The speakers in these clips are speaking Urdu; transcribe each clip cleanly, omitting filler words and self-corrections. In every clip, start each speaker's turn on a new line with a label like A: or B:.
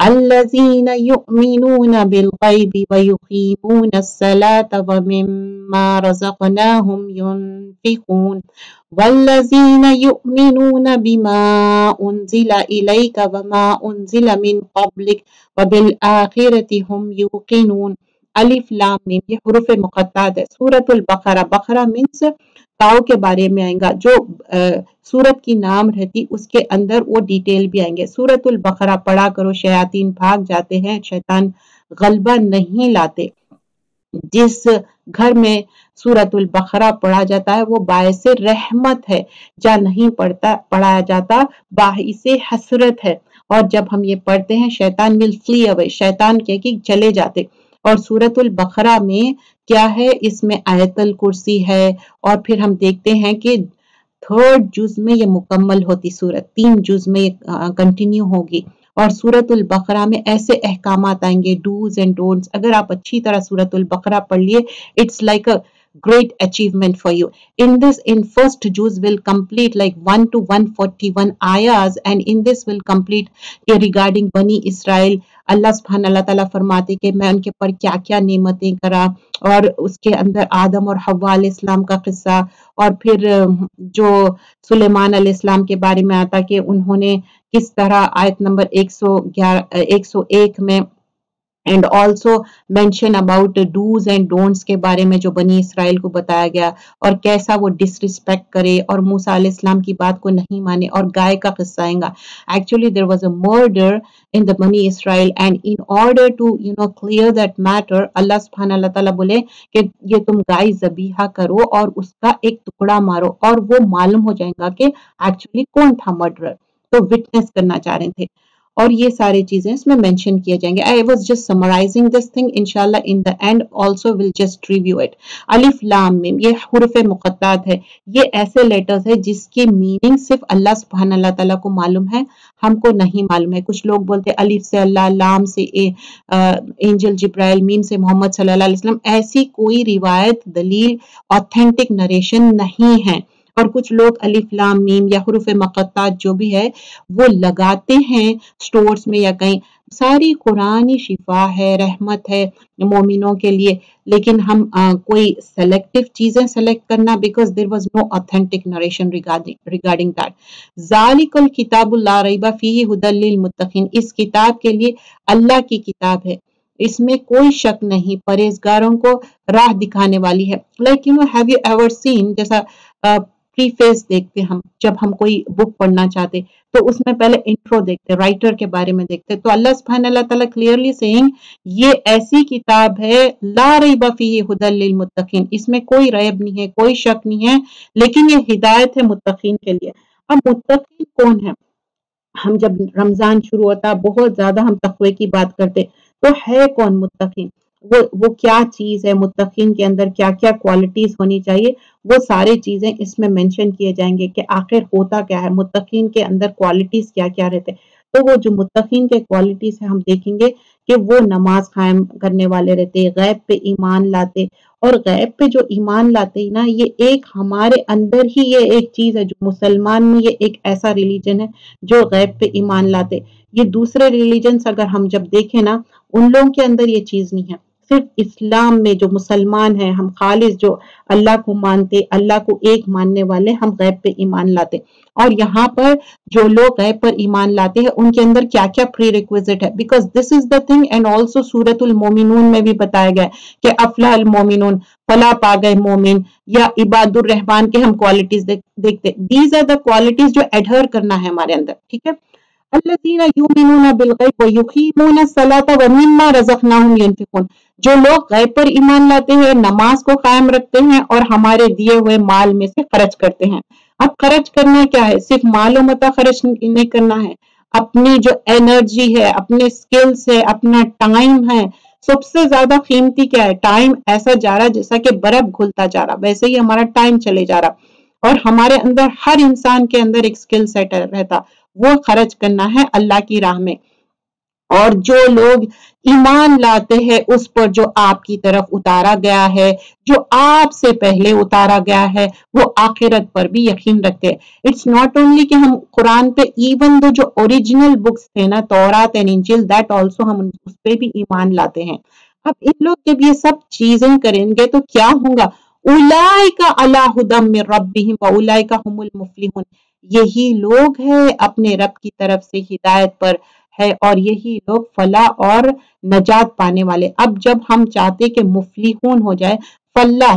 A: الذین یؤمنون بالغیب ویقیمون الصلاة ومما رزقناہم ينفقون والذین یؤمنون بما انزل الیک وما انزل من قبلک وبالآخرة هم یوقنون۔ الف لام میم یہ حروف مقطعات ہے۔ سورۃ البقرہ، بقرہ مینس تاؤ کے بارے میں آئیں گا، جو سورت کی نام رہتی اس کے اندر وہ ڈیٹیل بھی آئیں گے۔ سورۃ البقرہ پڑھا کرو، شیاطین بھاگ جاتے ہیں، شیطان غلبہ نہیں لاتے۔ جس گھر میں سورۃ البقرہ پڑھا جاتا ہے وہ باعث رحمت ہے، جہاں نہیں پڑھایا جاتا باعث حسرت ہے۔ اور جب ہم یہ پڑھتے ہیں شیطان will flee away، شیطان کہ چلے جاتے۔ اور سورۃ البقرہ میں کیا ہے، اس میں آیت الکرسی ہے، اور پھر ہم دیکھتے ہیں کہ 3rd جز میں یہ مکمل ہوتی سورت، 3 جز میں یہ کنٹینیو ہوگی۔ اور سورۃ البقرہ میں ایسے احکامات آئیں گے، ڈوز اینڈ ڈونٹس۔ اگر آپ اچھی طرح سورۃ البقرہ پڑھ لیے، it's like a great achievement for you. In first juz will complete like 1 to 141 ayahs, and in this will complete regarding Bani Israel. اللہ سبحانہ اللہ تعالیٰ فرماتے کہ میں ان کے پر کیا کیا نعمتیں کرا، اور اس کے اندر آدم اور حوا علیہ السلام کا قصہ، اور پھر جو سلیمان علیہ السلام کے بارے میں آتا کہ انہوں نے کس طرح آیت نمبر 101 میں and also mention about dos and don'ts کے بارے میں جو بنی اسرائیل کو بتایا گیا، اور کیسا وہ ڈسرسپیکٹ کرے اور موسیٰ علیہ السلام کی بات کو نہیں مانے، اور گائے کا قصہ آئے گا۔ Actually there was a murder in the Bani Israel, and in order to clear that matter, اللہ سبحانہ اللہ تعالیٰ بولے کہ یہ تم گائے ذبیحہ کرو اور اس کا ایک ٹکڑا مارو، اور وہ معلوم ہو جائے گا کہ ایکچولی کون تھا مرڈرر۔ تو وٹنس کرنا چاہ رہے تھے، اور یہ ساری چیزیں اس میں مینشن کیے جائیں گے۔ I was just summarizing this thing. انشاءاللہ in the end also will just review it. الف لام میم یہ حروف مقطعات ہے، یہ ایسے لیٹرز ہے جس کی میننگ صرف اللہ سبحانہ اللہ تعالیٰ کو معلوم ہے، ہم کو نہیں معلوم ہے۔ کچھ لوگ بولتے الف سے اللہ، لام سے اینجل جبرائیل، میم سے محمد صلی اللہ علیہ وسلم۔ ایسی کوئی روایت، دلیل، آتھینٹک نریشن نہیں ہے۔ اور کچھ لوگ الف لام میم یا حروف مقطعات جو بھی ہے وہ لگاتے ہیں سٹورز میں یا کہیں۔ ساری قرآنی شفا ہے، رحمت ہے مومنوں کے لیے، لیکن ہم کوئی سلیکٹیو چیزیں سلیکٹ کرنا، because there was no authentic narration regarding that. ذالک الکتاب لا ریب فیہ ھدی للمتقین، اس کتاب کے لیے اللہ کی کتاب ہے، اس میں کوئی شک نہیں، پرہیزگاروں کو راہ دکھانے والی ہے۔ Like have you ever seen، جیسا پریفیس دیکھتے ہم جب ہم کوئی بک پڑھنا چاہتے تو اس میں پہلے انٹرو دیکھتے، رائٹر کے بارے میں دیکھتے، تو اللہ سبحانہ اللہ تعالیٰ کلیئرلی سیئنگ یہ ایسی کتاب ہے لا ریب فیہ ھدی للمتقین، اس میں کوئی ریب نہیں ہے، کوئی شک نہیں ہے، لیکن یہ ہدایت ہے متقین کے لیے۔ اب متقین کون ہے؟ ہم جب رمضان شروع ہوتا بہت زیادہ ہم تقوی کی بات کرتے، تو ہے کون متقین؟ وہ کیا چیز ہے متقین کے اندر، کیا کیا کوالٹیز ہونی چاہیے، وہ سارے چیزیں اس میں مینشن کیے جائیں گے کہ آخر ہوتا کیا ہے، متقین کے اندر کوالٹیز کیا کیا رہتے۔ تو وہ جو متقین کے کوالٹیز ہیں ہم دیکھیں گے کہ وہ نماز قائم کرنے والے رہتے، غیب پہ ایمان لاتے، اور غیب پہ جو ایمان لاتے ہی نا، یہ ایک ہمارے اندر ہی یہ ایک چیز ہے، جو مسلمان میں یہ ایک ایسا ریلیجن ہے جو غیب پہ ایمان لاتے۔ یہ دوسرے ریلیجنز اگر ہم جب دیکھیں نا، ان لوگوں کے اندر یہ چیز نہیں ہے۔ صرف اسلام میں جو مسلمان ہیں، ہم خالص جو اللہ کو مانتے، اللہ کو ایک ماننے والے، ہم غیب پہ ایمان لاتے۔ اور یہاں پر جو لوگ غیب پر ایمان لاتے ہیں ان کے اندر کیا کیا پری ریکویزٹ ہے، because this is the thing, and also سورۃ المومنون میں بھی بتایا گیا کہ افلح المومنون، فلاح پا گئے مومن، یا عباد الرحمن کے ہم کوالٹیز دیکھتے۔ دیز آر دا کوالٹیز جو ایڈہر کرنا ہے ہمارے اندر، ٹھیک ہے۔ الذین یؤمنون بالغیب ویقیمون الصلاۃ ومما رزقناہم ینفقون، جو لوگ غیب پر ایمان لاتے ہیں، نماز کو قائم رکھتے ہیں، اور ہمارے دیے ہوئے مال میں سے خرچ کرتے ہیں۔ اب خرچ کرنا کیا ہے؟ صرف مال و متاع خرچ نہیں کرنا ہے، اپنی جو انرجی ہے، اپنے سکلز ہے، اپنا ٹائم ہے۔ سب سے زیادہ قیمتی کیا ہے؟ ٹائم ایسا جا رہا جیسا کہ برف گھلتا جا رہا، ویسے ہی ہمارا ٹائم چلے جا رہا، اور ہمارے اندر ہر انسان کے اندر ایک سکل سیٹ رہتا، وہ خرچ کرنا ہے اللہ کی راہ میں۔ اور جو لوگ ایمان لاتے ہیں اس پر جو آپ کی طرف اتارا گیا ہے، جو آپ سے پہلے اتارا گیا ہے، وہ آخرت پر بھی یقین رکھتے ہیں. اٹس ناٹ اونلی کہ ہم قرآن پہ، ایون دو جو اوریجنل بکس تھے نا، تورات اینڈ انجیل، دیٹ آلسو ہم اس پہ بھی ایمان لاتے ہیں. اب ان لوگ جب یہ سب چیزیں کریں گے تو کیا ہوگا؟ اولئک علی ھدی من ربہم واولئک ھم المفلحون. یہی لوگ ہیں اپنے رب کی طرف سے ہدایت پر ہے، اور یہی لوگ فلاح اور نجات پانے والے. اب جب ہم چاہتے کہ مفلحون ہو جائے، فلاح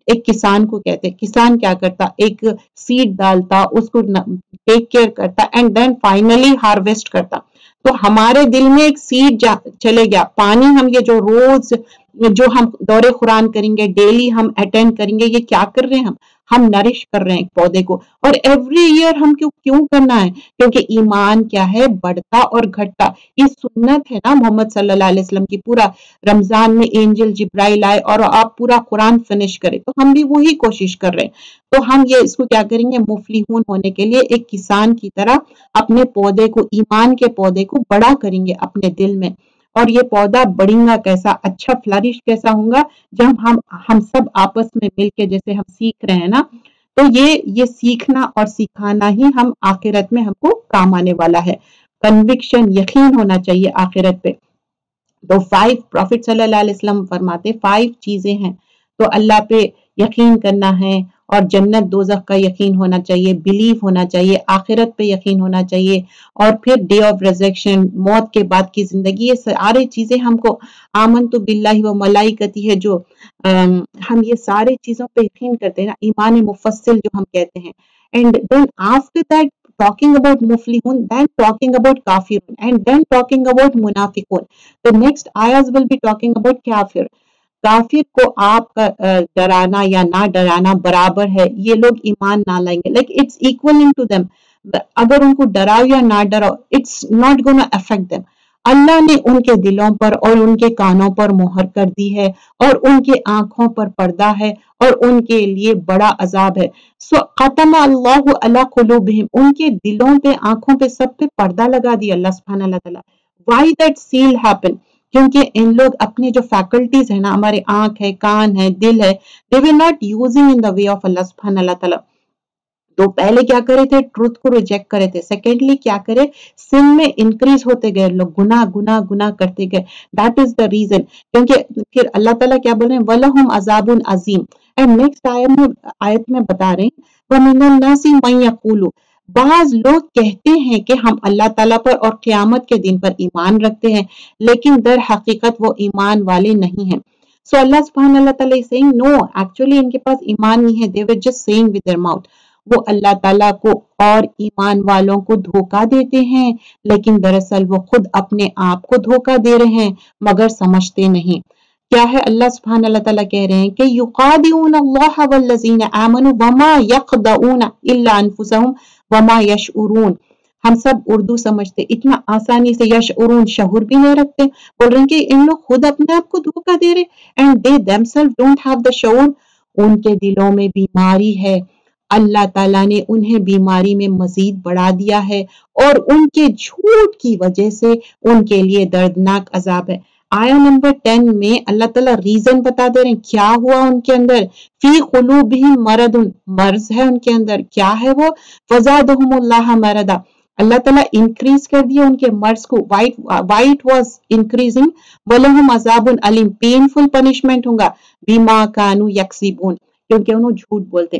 A: ایک کسان کو کہتے، کسان کیا کرتا؟ ایک سیڈ ڈالتا، اس کو ٹیک کیئر کرتا، اینڈ دین فائنلی ہارویسٹ کرتا. تو ہمارے دل میں ایک سیڈ چلے گیا، پانی ہم یہ جو روز جو ہم دور قرآن کریں گے، ڈیلی ہم اٹینڈ کریں گے، یہ کیا کر رہے ہیں؟ ہم نرش کر رہے ہیں ایک پودے کو. اور ایوری ایئر ہم کیوں کرنا ہے؟ کیونکہ ایمان کیا ہے؟ بڑھتا اور گھٹتا. یہ سنت ہے نا محمد صلی اللہ علیہ وسلم کی. پورا رمضان میں اینجل جبرائیل آئے اور آپ پورا قرآن فنش کرے، تو ہم بھی وہی کوشش کر رہے ہیں. تو ہم یہ اس کو کیا کریں گے؟ مفلحون ہونے کے لیے ایک کسان کی طرح اپنے پودے کو، ایمان کے پودے کو بڑا کریں گے اپنے دل میں. اور یہ پودا بڑھیں گا کیسا؟ اچھا فلرش کیسا ہوگا؟ جب ہم سب آپس میں مل کے، جیسے ہم سیکھ رہے ہیں نا، تو یہ سیکھنا اور سکھانا ہی ہم آخرت میں ہم کو کام آنے والا ہے. کنوکشن، یقین ہونا چاہیے آخرت پہ. تو 5 پروفٹ صلی اللہ علیہ وسلم فرماتے 5 چیزیں ہیں. تو اللہ پہ یقین کرنا ہے، اور جنت دوزخ کا یقین ہونا چاہیے، بلیف ہونا چاہیے، آخرت پہ یقین ہونا چاہیے، اور پھر ڈے آف ریزریکشن، موت کے بعد کی زندگی. یہ سارے چیزیں ہم کو آمنت باللہ و ملائکتہ ہے، جو ہم یہ سارے چیزوں پہ یقین کرتے ہیں نا، ایمان مفصل جو ہم کہتے ہیں. And then after that talking about مفلحون، then talking about کافرون، and then talking about منافقون. The next ayahs will be talking about کافر. کافر کو آپ کا ڈرانا یا نہ ڈرانا برابر ہے. یہ لوگ ایمان نہ لائیں گے، like it's equaling to them. اگر ان کو ڈراؤ یا نہ ڈراؤ، it's not gonna affect them. اللہ نے ان کے دلوں پر اور ان کے کانوں پر مہر کر دی ہے، اور ان کے آنکھوں پر پردہ ہے، اور ان کے لیے بڑا عذاب ہے. سو ختم اللہ علی قلوبہم، ان کے دلوں پہ، آنکھوں پہ، سب پہ پردہ لگا دیا اللہ سبحانہ اللہ تعالیٰ. Why that seal happen؟ کیونکہ ان لوگ اپنے جو فیکلٹیز ہیں نا، ہمارے آنکھ ہے، کان ہے، دل ہے، they were not using in the way of اللہ سبحانہ اللہ تعالیٰ. تو پہلے کیا کرے تھے؟ ٹروتھ کو ریجیکٹ کرے تھے. سیکنڈلی کیا کرے؟ سن میں انکریز ہوتے گئے لوگ، گناہ کرتے گئے. That is the reason. کیونکہ پھر اللہ تعالیٰ کیا بول رہے ہیں؟ وَلَهُمْ عَذَابٌ عَظِيمٌ. اینڈ نیکسٹ آیت میں بتا رہے ہیں وَمِنَ النَّاسِ مَن يَقُولُ، بعض لوگ کہتے ہیں کہ ہم اللہ تعالیٰ پر اور قیامت کے دن پر ایمان رکھتے ہیں، لیکن در حقیقت وہ ایمان والے نہیں ہیں. So Allah subhanahu wa ta'ala is saying no, actually ان کے پاس ایمان نہیں ہے. They were just saying with their mouth. وہ اللہ تعالیٰ کو اور ایمان والوں کو دھوکہ دیتے ہیں، لیکن دراصل وہ خود اپنے آپ کو دھوکہ دے رہے ہیں، مگر سمجھتے نہیں. کیا ہے؟ اللہ سبحانہ اللہ تعالیٰ کہہ رہے ہیں کہ یخادعون اللہ والذین آمنوا وما یخدعون الا انفسهم وما یشعرون. ہم سب اردو سمجھتے، اتنا آسانی سے یشعرون، شعور بھی نہیں رکھتے. بول رہے ہیں کہ ان لوگ خود اپنے آپ کو دھوکہ دے رہے، and they themselves don't have the شعور. ان کے دلوں میں بیماری ہے، اللہ تعالیٰ نے انہیں بیماری میں مزید بڑھا دیا ہے، اور ان کے جھوٹ کی وجہ سے ان کے لیے دردناک عذاب ہے. آیا نمبر 10 میں اللہ تعالیٰ ریزن بتا دے رہے ہیں کیا ہوا ان کے اندر. فی قلوبہم مرض، مرض ہے ان کے اندر. کیا ہے وہ؟ فزادہم اللہ مرضا، اللہ تعالیٰ انکریز کر دیا ان کے مرض کو. White was increasing. ولہم عذاب علیم، پینفل پنشمنٹ ہوگا. بما کانوا یکسبون، کیونکہ انہوں جھوٹ بولتے.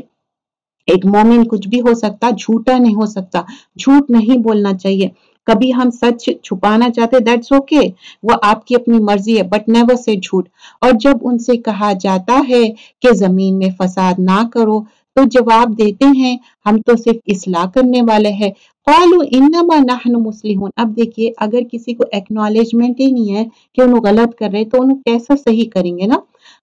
A: ایک مومن کچھ بھی ہو سکتا، جھوٹا نہیں ہو سکتا. جھوٹ نہیں بولنا چاہیے. کبھی ہم سچ چھپانا چاہتے، دیٹس اوکے، وہ آپ کی اپنی مرضی ہے، بٹ نیور سے جھوٹ. اور جب ان سے کہا جاتا ہے کہ زمین میں فساد نہ کرو، تو جواب دیتے ہیں ہم تو صرف اصلاح کرنے والے ہیں. قالوا انما نحن مصلحون. اب دیکھیے، اگر کسی کو ایکنالجمنٹ ہی نہیں ہے کہ انہوں غلط کر رہے، تو انہوں کیسا صحیح کریں گے نا.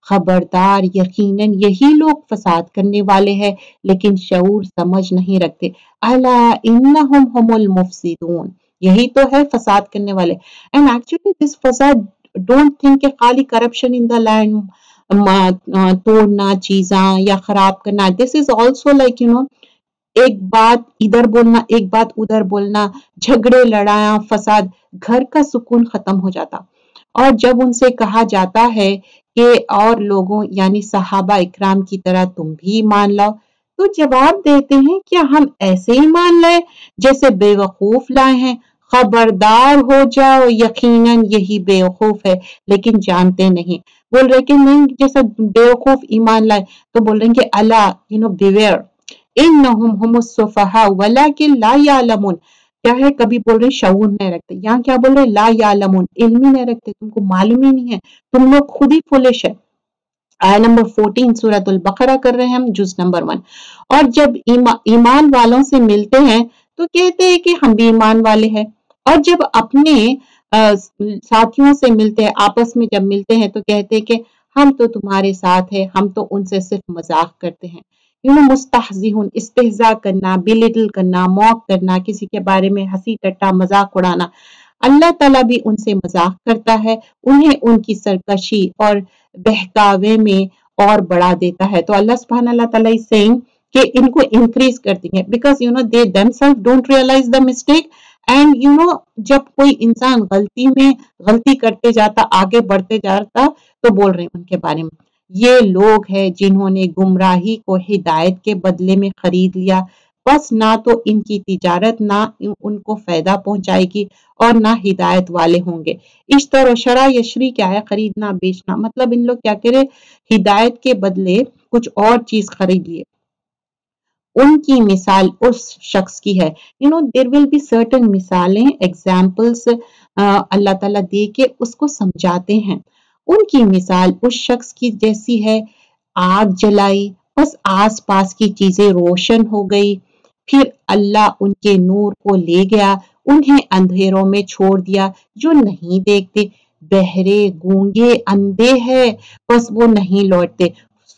A: خبردار، یقیناً یہی لوگ فساد کرنے والے ہیں، لیکن شعور سمجھ نہیں رکھتے. الا انہم ہم المفسدون، یہی تو ہے فساد کرنے والے. اینڈ ایکچولی دس فساد، ڈونٹ تھنک کہ خالی کرپشن ان دا لینڈ، توڑنا چیزاں یا خراب کرنا. دس از آلسو لائک ایک بات ادھر بولنا، ایک بات ادھر بولنا، جھگڑے لڑائیاں، فساد. گھر کا سکون ختم ہو جاتا۔ اور جب ان سے کہا جاتا ہے کہ اور لوگوں یعنی صحابہ اکرام کی طرح تم بھی ایمان لاؤ، تو جواب دیتے ہیں کیا ہم ایسے ایمان لائے جیسے بے وقوف لائے ہیں؟ خبردار ہو جاؤ، یقیناً یہی بے وقوف ہے لیکن جانتے نہیں۔ بول رہے کہ نہیں جیسا بے وقوف ایمان لائے، تو بول رہے ہیں کہ اللہ بیویئر انہم ہم السفہاء ولکن لا یعلمون۔ کیا ہے، کبھی بول رہے شعور نہیں رکھتے، یہاں کیا بول رہے لا یعلمون، علم ہی نہیں رکھتے، تم کو معلوم ہی نہیں ہے، تم لوگ خود ہی فولش ہے۔ آیت نمبر 14 سورۃ البقرہ کر رہے ہیں ہم، جز نمبر 1۔ اور جب ایمان والوں سے ملتے ہیں تو کہتے ہیں کہ ہم بھی ایمان والے ہیں، اور جب اپنے ساتھیوں سے ملتے ہیں، آپس میں جب ملتے ہیں تو کہتے ہیں کہ ہم تو تمہارے ساتھ ہیں، ہم تو ان سے صرف مذاق کرتے ہیں۔ مستہزئون، استہزاء کرنا، بلیٹل کرنا، موک کرنا، کسی کے بارے میں ہنسی ٹٹا مذاق اڑانا۔ اللہ تعالیٰ بھی ان سے مذاق کرتا ہے، انہیں ان کی سرکشی اور بہکاوے میں اور بڑھا دیتا ہے۔ تو اللہ سبحانہ اللہ تعالیٰ is saying کہ ان کو انکریز کرتی ہے because they themselves don't realize the mistake and جب کوئی انسان غلطی کرتے جاتا، آگے بڑھتے جاتا، تو بول رہے ہیں ان کے بارے میں یہ لوگ ہیں جنہوں نے گمراہی کو ہدایت کے بدلے میں خرید لیا، بس نہ تو ان کی تجارت نہ ان کو فائدہ پہنچائے گی اور نہ ہدایت والے ہوں گے۔ اشتر و شرع یشری کیا ہے؟ خریدنا بیچنا، مطلب ان لوگ کیا کرے، ہدایت کے بدلے کچھ اور چیز خرید لیے۔ ان کی مثال اس شخص کی ہے، there will be certain مثالیں ایگزامپلس اللہ تعالیٰ دے کے اس کو سمجھاتے ہیں۔ ان کی مثال اس شخص کی جیسی ہے، آگ جلائی، بس آس پاس کی چیزیں روشن ہو گئی، پھر اللہ ان کے نور کو لے گیا، انہیں اندھیروں میں چھوڑ دیا جو نہیں دیکھتے، بہرے گونگے اندھے ہیں بس وہ نہیں لوٹتے،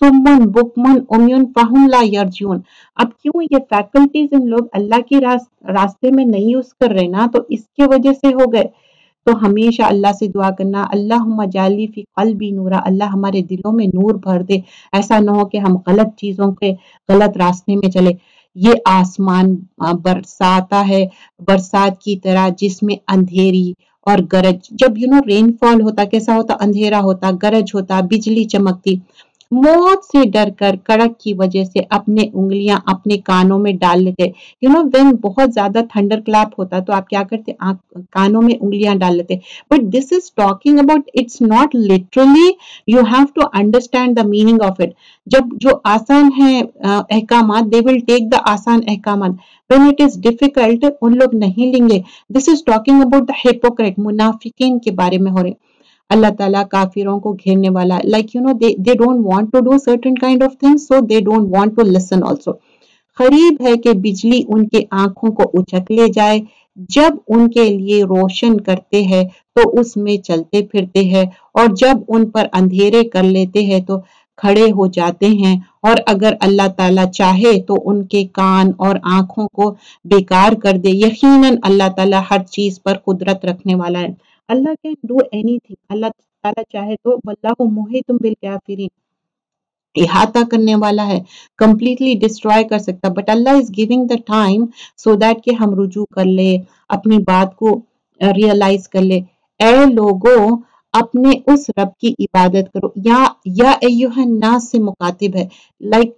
A: سمن بکمن امیون فہم لا یرجون۔ اب کیوں یہ فیکلٹیز ان لوگ اللہ کی راستے میں نہیں یوز کر رہے نا، تو اس کے وجہ سے ہو گئے۔ تو ہمیشہ اللہ سے دعا کرنا، اللہم اجعل فی قلبی نورا، اللہ ہمارے دلوں میں نور بھر دے، ایسا نہ ہو کہ ہم غلط چیزوں کے غلط راستے میں چلے۔ یہ آسمان برساتا ہے برسات کی طرح جس میں اندھیری اور گرج، جب رین فال ہوتا کیسا ہوتا، اندھیرا ہوتا، گرج ہوتا، بجلی چمکتی، موت سے ڈر کر کڑک کی وجہ سے اپنے انگلیاں اپنے کانوں میں ڈال لیتے۔ وین بہت زیادہ تھنڈر کلیپ ہوتا تو آپ کیا کرتے، کانوں میں انگلیاں ڈال لیتے۔ But this is talking about, it's not literally, you have to understand the meaning of it. جب جو آسان ہے احکامات، دے ول ٹیک دا آسان احکامات، when it is difficult ان لوگ نہیں لیں گے۔ this is talking about the hypocrite، منافقین کے بارے میں ہو رہے۔ اللہ تعالیٰ کافروں کو گھیرنے والا، like they don't want to do certain kind of things so they don't want to listen also۔ قریب ہے کہ بجلی ان کے آنکھوں کو اچک لے جائے، جب ان کے لیے روشن کرتے ہیں تو اس میں چلتے پھرتے ہیں، اور جب ان پر اندھیرے کر لیتے ہیں تو کھڑے ہو جاتے ہیں، اور اگر اللہ تعالیٰ چاہے تو ان کے کان اور آنکھوں کو بیکار کر دے۔ یقیناً اللہ تعالیٰ ہر چیز پر قدرت رکھنے والا ہے۔ اللہ کین ڈو اینی تھنگ، اللہ تعالیٰ چاہے تو، واللہ محیط بالکافرین، احاطہ کرنے والا ہے، کمپلیٹلی ڈسٹروائے کر سکتا، but Allah is giving the time so that کہ ہم رجوع کر لے، اپنی بات کو ریئلائز کر لے۔ اے لوگوں اپنے اس رب کی عبادت کرو، یا ایہا الناس سے مخاطب ہے، like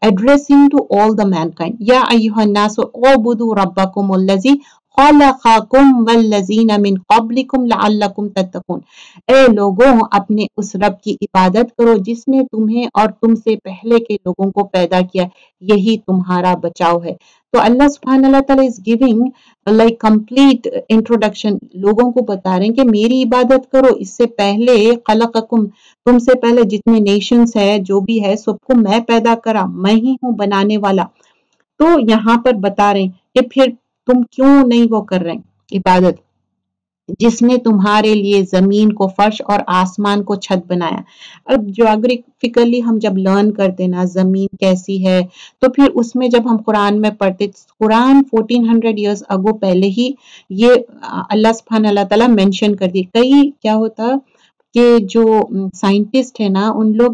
A: addressing to all the mankind، یا ایہا الناس اعبدوا ربکم الذی خلقکم والذین من قبلکم لعلکم تتقون۔ اے لوگوں اپنے اس رب کی عبادت کرو جس نے تمہیں اور تم سے پہلے کے لوگوں کو پیدا کیا، یہی تمہارا بچاؤ ہے۔ تو اللہ سبحانہ اللہ تعالیٰ is giving like complete introduction، لوگوں کو بتا رہے ہیں کہ میری عبادت کرو، اس سے پہلے خلقکم، تم سے پہلے جتنے نیشنز ہے جو بھی ہے سب کو میں پیدا کرا، میں ہی ہوں بنانے والا۔ تو یہاں پر بتا رہے ہیں کہ پھر تم کیوں نہیں وہ کر رہے عبادت، جس نے تمہارے لیے زمین کو فرش اور آسمان کو چھت بنایا۔ اب جیوگرافیکلی ہم جب لرن کرتے نا زمین کیسی ہے، تو پھر اس میں جب ہم قرآن میں پڑھتے، قرآن 1400 ایئرز اگو پہلے ہی یہ اللہ سبحانہ اللہ تعالیٰ مینشن کر دی۔ کئی کیا ہوتا کہ جو سائنٹسٹ ہے نا ان لوگ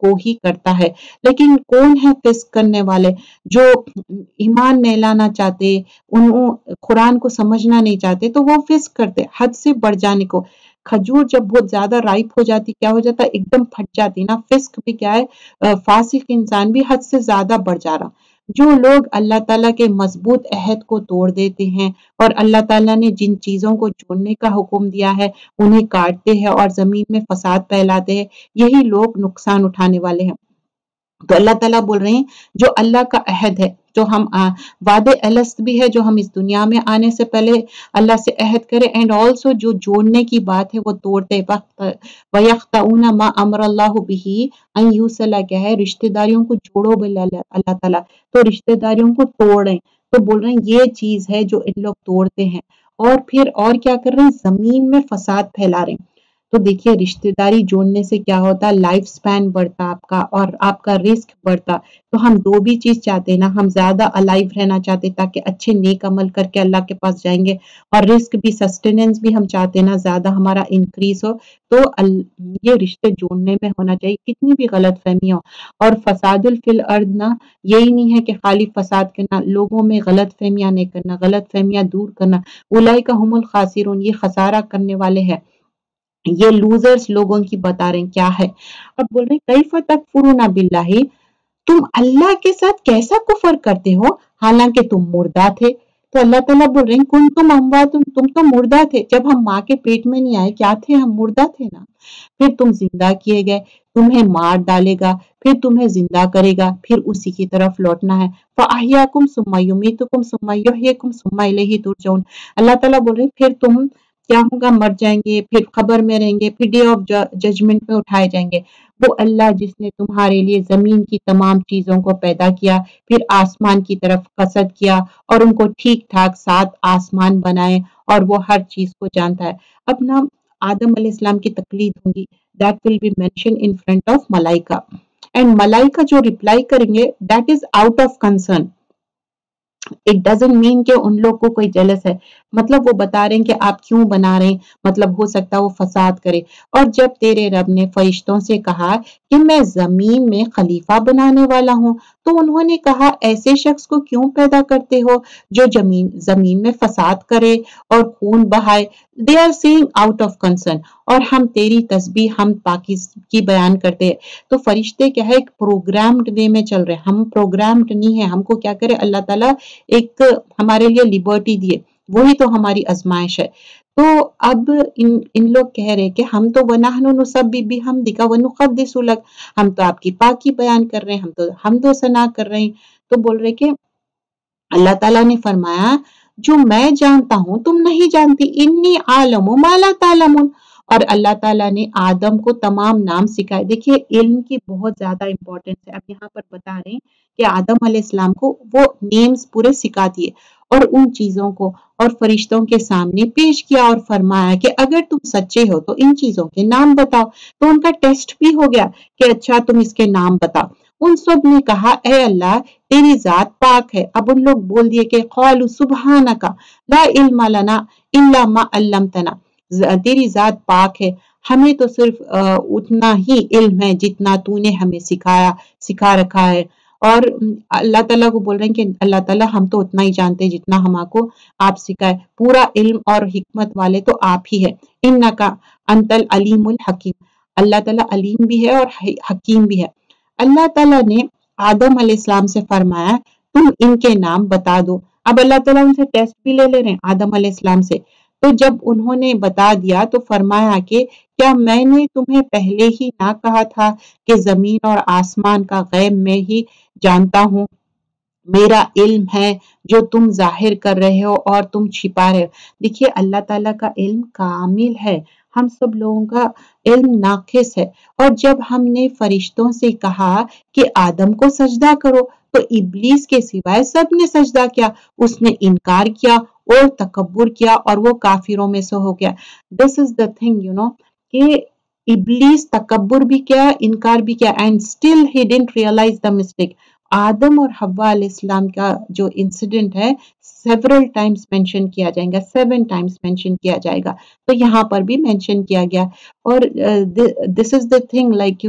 A: کو ہی کرتا ہے. لیکن کون ہے فسق کرنے والے؟ جو ایمان نہیں لانا چاہتے، انہوں قرآن کو سمجھنا نہیں چاہتے، تو وہ فسق کرتے حد سے بڑھ جانے کو. کھجور جب بہت زیادہ رائپ ہو جاتی کیا ہو جاتا ہے؟ ایک دم پھٹ جاتی نا. فسق بھی کیا ہے؟ فاسق انسان بھی حد سے زیادہ بڑھ جا رہا. جو لوگ اللہ تعالیٰ کے مضبوط عہد کو توڑ دیتے ہیں اور اللہ تعالیٰ نے جن چیزوں کو چھوڑنے کا حکم دیا ہے انہیں کاٹتے ہیں اور زمین میں فساد پھیلاتے ہیں، یہی لوگ نقصان اٹھانے والے ہیں. تو اللہ تعالیٰ بول رہے ہیں جو اللہ کا عہد ہے، جو ہم وعدے الست بھی ہے، جو ہم اس دنیا میں آنے سے پہلے اللہ سے عہد کرے، اینڈ آلسو جو جوڑنے کی بات ہے وہ توڑتے وقت. وَيَخْتَعُونَ مَا أَمْرَ اللَّهُ بِهِ أَن يُوصَلَ، کیا ہے؟ رشتہ داریوں کو جوڑو بولے اللہ تعالیٰ، تو رشتہ داریوں کو توڑیں. تو بول رہے ہیں یہ چیز ہے جو ان لوگ توڑتے ہیں، اور پھر اور کیا کر رہے ہیں؟ زمین میں فساد پھیلا رہے ہیں. تو دیکھیے رشتہ داری جوڑنے سے کیا ہوتا، لائف سپین بڑھتا آپ کا اور آپ کا رسک بڑھتا. تو ہم دو بھی چیز چاہتے ہیں نا، ہم زیادہ الائیو رہنا چاہتے تاکہ اچھے نیک عمل کر کے اللہ کے پاس جائیں گے، اور رسک بھی، سسٹیننس بھی ہم چاہتے ہیں نا زیادہ ہمارا انکریز ہو. تو یہ رشتے جوڑنے میں ہونا چاہیے، کتنی بھی غلط فہمی ہو. اور فساد فی الارض نا، یہی نہیں ہے کہ خالی فساد کرنا، لوگوں میں غلط فہمیاں نہیں کرنا، غلط فہمیاں دور کرنا. اولئک هم الخاسرون، یہ خسارہ کرنے والے ہیں، یہ لوزرز لوگوں کی بتا رہے ہیں کیا ہے. اب بول رہے ہیں کیف تکفرون باللہ، تم اللہ کے ساتھ کیسا کفر کرتے ہو حالانکہ تم مردہ تھے. تو اللہ تعالیٰ بول رہے ہیں کنتم اموات، تم تو مردہ تھے. جب ہم ماں کے پیٹ میں نہیں آئے کیا تھے؟ ہم مردہ تھے نا. پھر تم زندہ کیے گئے، تمہیں مار ڈالے گا، پھر تمہیں زندہ کرے گا، پھر اسی کی طرف لوٹنا ہے. فَأَحْيَاكُمْ ثُمَّ يُمِيتُكُمْ ثُمَّ يُحْيِيكُمْ ثُمَّ إِلَيْهِ تُرْجَعُونَ. اللہ تعالیٰ بول رہے ہیں پھر تم کیا ہوگا؟ مر جائیں گے، پھر قبر میں رہیں گے، پھر ڈے آف ججمنٹ میں اٹھائے جائیں گے. وہ اللہ جس نے تمہارے لیے زمین کی تمام چیزوں کو پیدا کیا، پھر آسمان کی طرف قصد کیا اور ان کو ٹھیک ٹھاک 7 آسمان بنائے، اور وہ ہر چیز کو جانتا ہے. اب نا آدم علیہ السلام کی تقلید ہوں گی، that will be mentioned in front of ملائکہ، اینڈ ملائکہ جو ریپلائی کریں گے that is out of concern. It doesn't mean کہ ان لوگ کو کوئی جلس ہے، مطلب وہ بتا رہے ہیں کہ آپ کیوں بنا رہے ہیں، مطلب ہو سکتا ہے وہ فساد کرے. اور جب تیرے رب نے فرشتوں سے کہا کہ میں زمین میں خلیفہ بنانے والا ہوں، تو انہوں نے کہا ایسے شخص کو کیوں پیدا کرتے ہو جو زمین میں فساد کرے اور خون بہائے. They are seeing out of concern, اور ہم تیری تسبیح ہم پاکیزگی بیان کرتے ہیں. تو فرشتے کیا ہے؟ ایک پروگرامڈ وے میں چل رہے ہیں، ہم پروگرامڈ نہیں ہیں. ہم کو کیا کرے اللہ تعالیٰ؟ ایک ہمارے لیے لبرٹی دیے، وہی تو ہماری آزمائش ہے. تو اب ان لوگ کہہ رہے کہ ہم تو وَنَحْنُ نُسَبِّحُ بِحَمْدِكَ وَنُقَدِّسُ لَكَ، ہم تو آپ کی پاکی بیان کر رہے ہیں، ہم تو حمد و ثنا کر رہے ہیں. تو بول رہے کہ اللہ تعالیٰ نے فرمایا جو میں جانتا ہوں تم نہیں جانتی، انی عالم ما لا تعلمون. اور اللہ تعالیٰ نے آدم کو تمام نام سکھائے. دیکھیے علم کی بہت زیادہ امپورٹنس ہے. اب یہاں پر بتا رہے ہیں کہ آدم علیہ السلام کو وہ نیمز پورے سکھا دیے اور ان چیزوں کو اور فرشتوں کے سامنے پیش کیا اور فرمایا کہ اگر تم سچے ہو تو ان چیزوں کے نام بتاؤ. تو ان کا ٹیسٹ بھی ہو گیا کہ اچھا تم اس کے نام بتاؤ. ان سب نے کہا اے اللہ تیری ذات پاک ہے. اب ان لوگ بول دیے کہ قالوا سبحانک لا علم لنا الا ما علمتنا، تیری ذات پاک ہے، ہمیں تو صرف اتنا ہی علم ہے جتنا تو نے ہمیں سکھا رکھا ہے. اور اللہ تعالیٰ کو بول رہے ہیں کہ اللہ تعالیٰ ہم تو اتنا ہی جانتے ہیں جتنا ہم کو آپ سکھائے، پورا علم اور حکمت والے تو آپ ہی ہے. انکا انت العلیم الحکیم، اللہ تعالیٰ علیم بھی ہے اور حکیم بھی ہے. اللہ تعالیٰ نے آدم علیہ السلام سے فرمایا تم ان کے نام بتا دو. اب اللہ تعالیٰ ان سے ٹیسٹ بھی لے رہے ہیں آدم علیہ السلام سے. تو جب انہوں نے بتا دیا تو فرمایا کہ کیا میں نے تمہیں پہلے ہی نہ کہا تھا کہ زمین اور آسمان کا غیب میں ہی جانتا ہوں، میرا علم ہے جو تم ظاہر کر رہے ہو اور تم چھپا رہے ہو. دیکھیے اللہ تعالیٰ کا علم کامل ہے، ہم سب لوگوں کا علم ناقص ہے. اور جب ہم نے فرشتوں سے کہا کہ آدم کو سجدہ کرو تو ابلیس کے سوائے سب نے سجدہ کیا، اس نے انکار کیا اور تکبر کیا اور وہ کافروں میں سے ہو گیا. دس از دا تھنگ کہ ابلیس تکبر بھی کیا، انکار بھی کیا، and still he didn't realise the mistake. آدم اور حوا علیہ السلام کا جو انسیڈنٹ ہے several times mention کیا جائے گا، 7 times mention کیا جائے گا. تو یہاں پر بھی mention کیا گیا. اور this is the thing like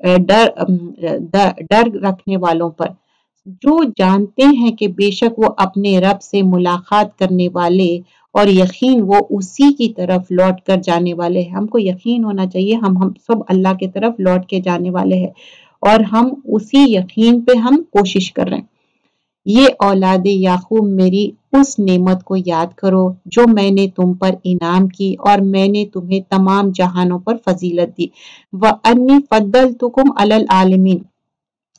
A: ڈر رکھنے والوں پر، جو جانتے ہیں کہ بے شک وہ اپنے رب سے ملاقات کرنے والے اور یقین وہ اسی کی طرف لوٹ کر جانے والے ہیں۔ ہم کو یقین ہونا چاہیے ہم سب اللہ کی طرف لوٹ کے جانے والے ہیں اور ہم اسی یقین پہ ہم کوشش کر رہے ہیں۔ یہ اولاد یعقوب میری اس نعمت کو یاد کرو جو میں نے تم پر انعام کی اور میں نے تمہیں تمام جہانوں پر فضیلت دی۔ وَأَنِّي فَضَّلْتُكُمْ عَلَى الْعَالَمِينَ،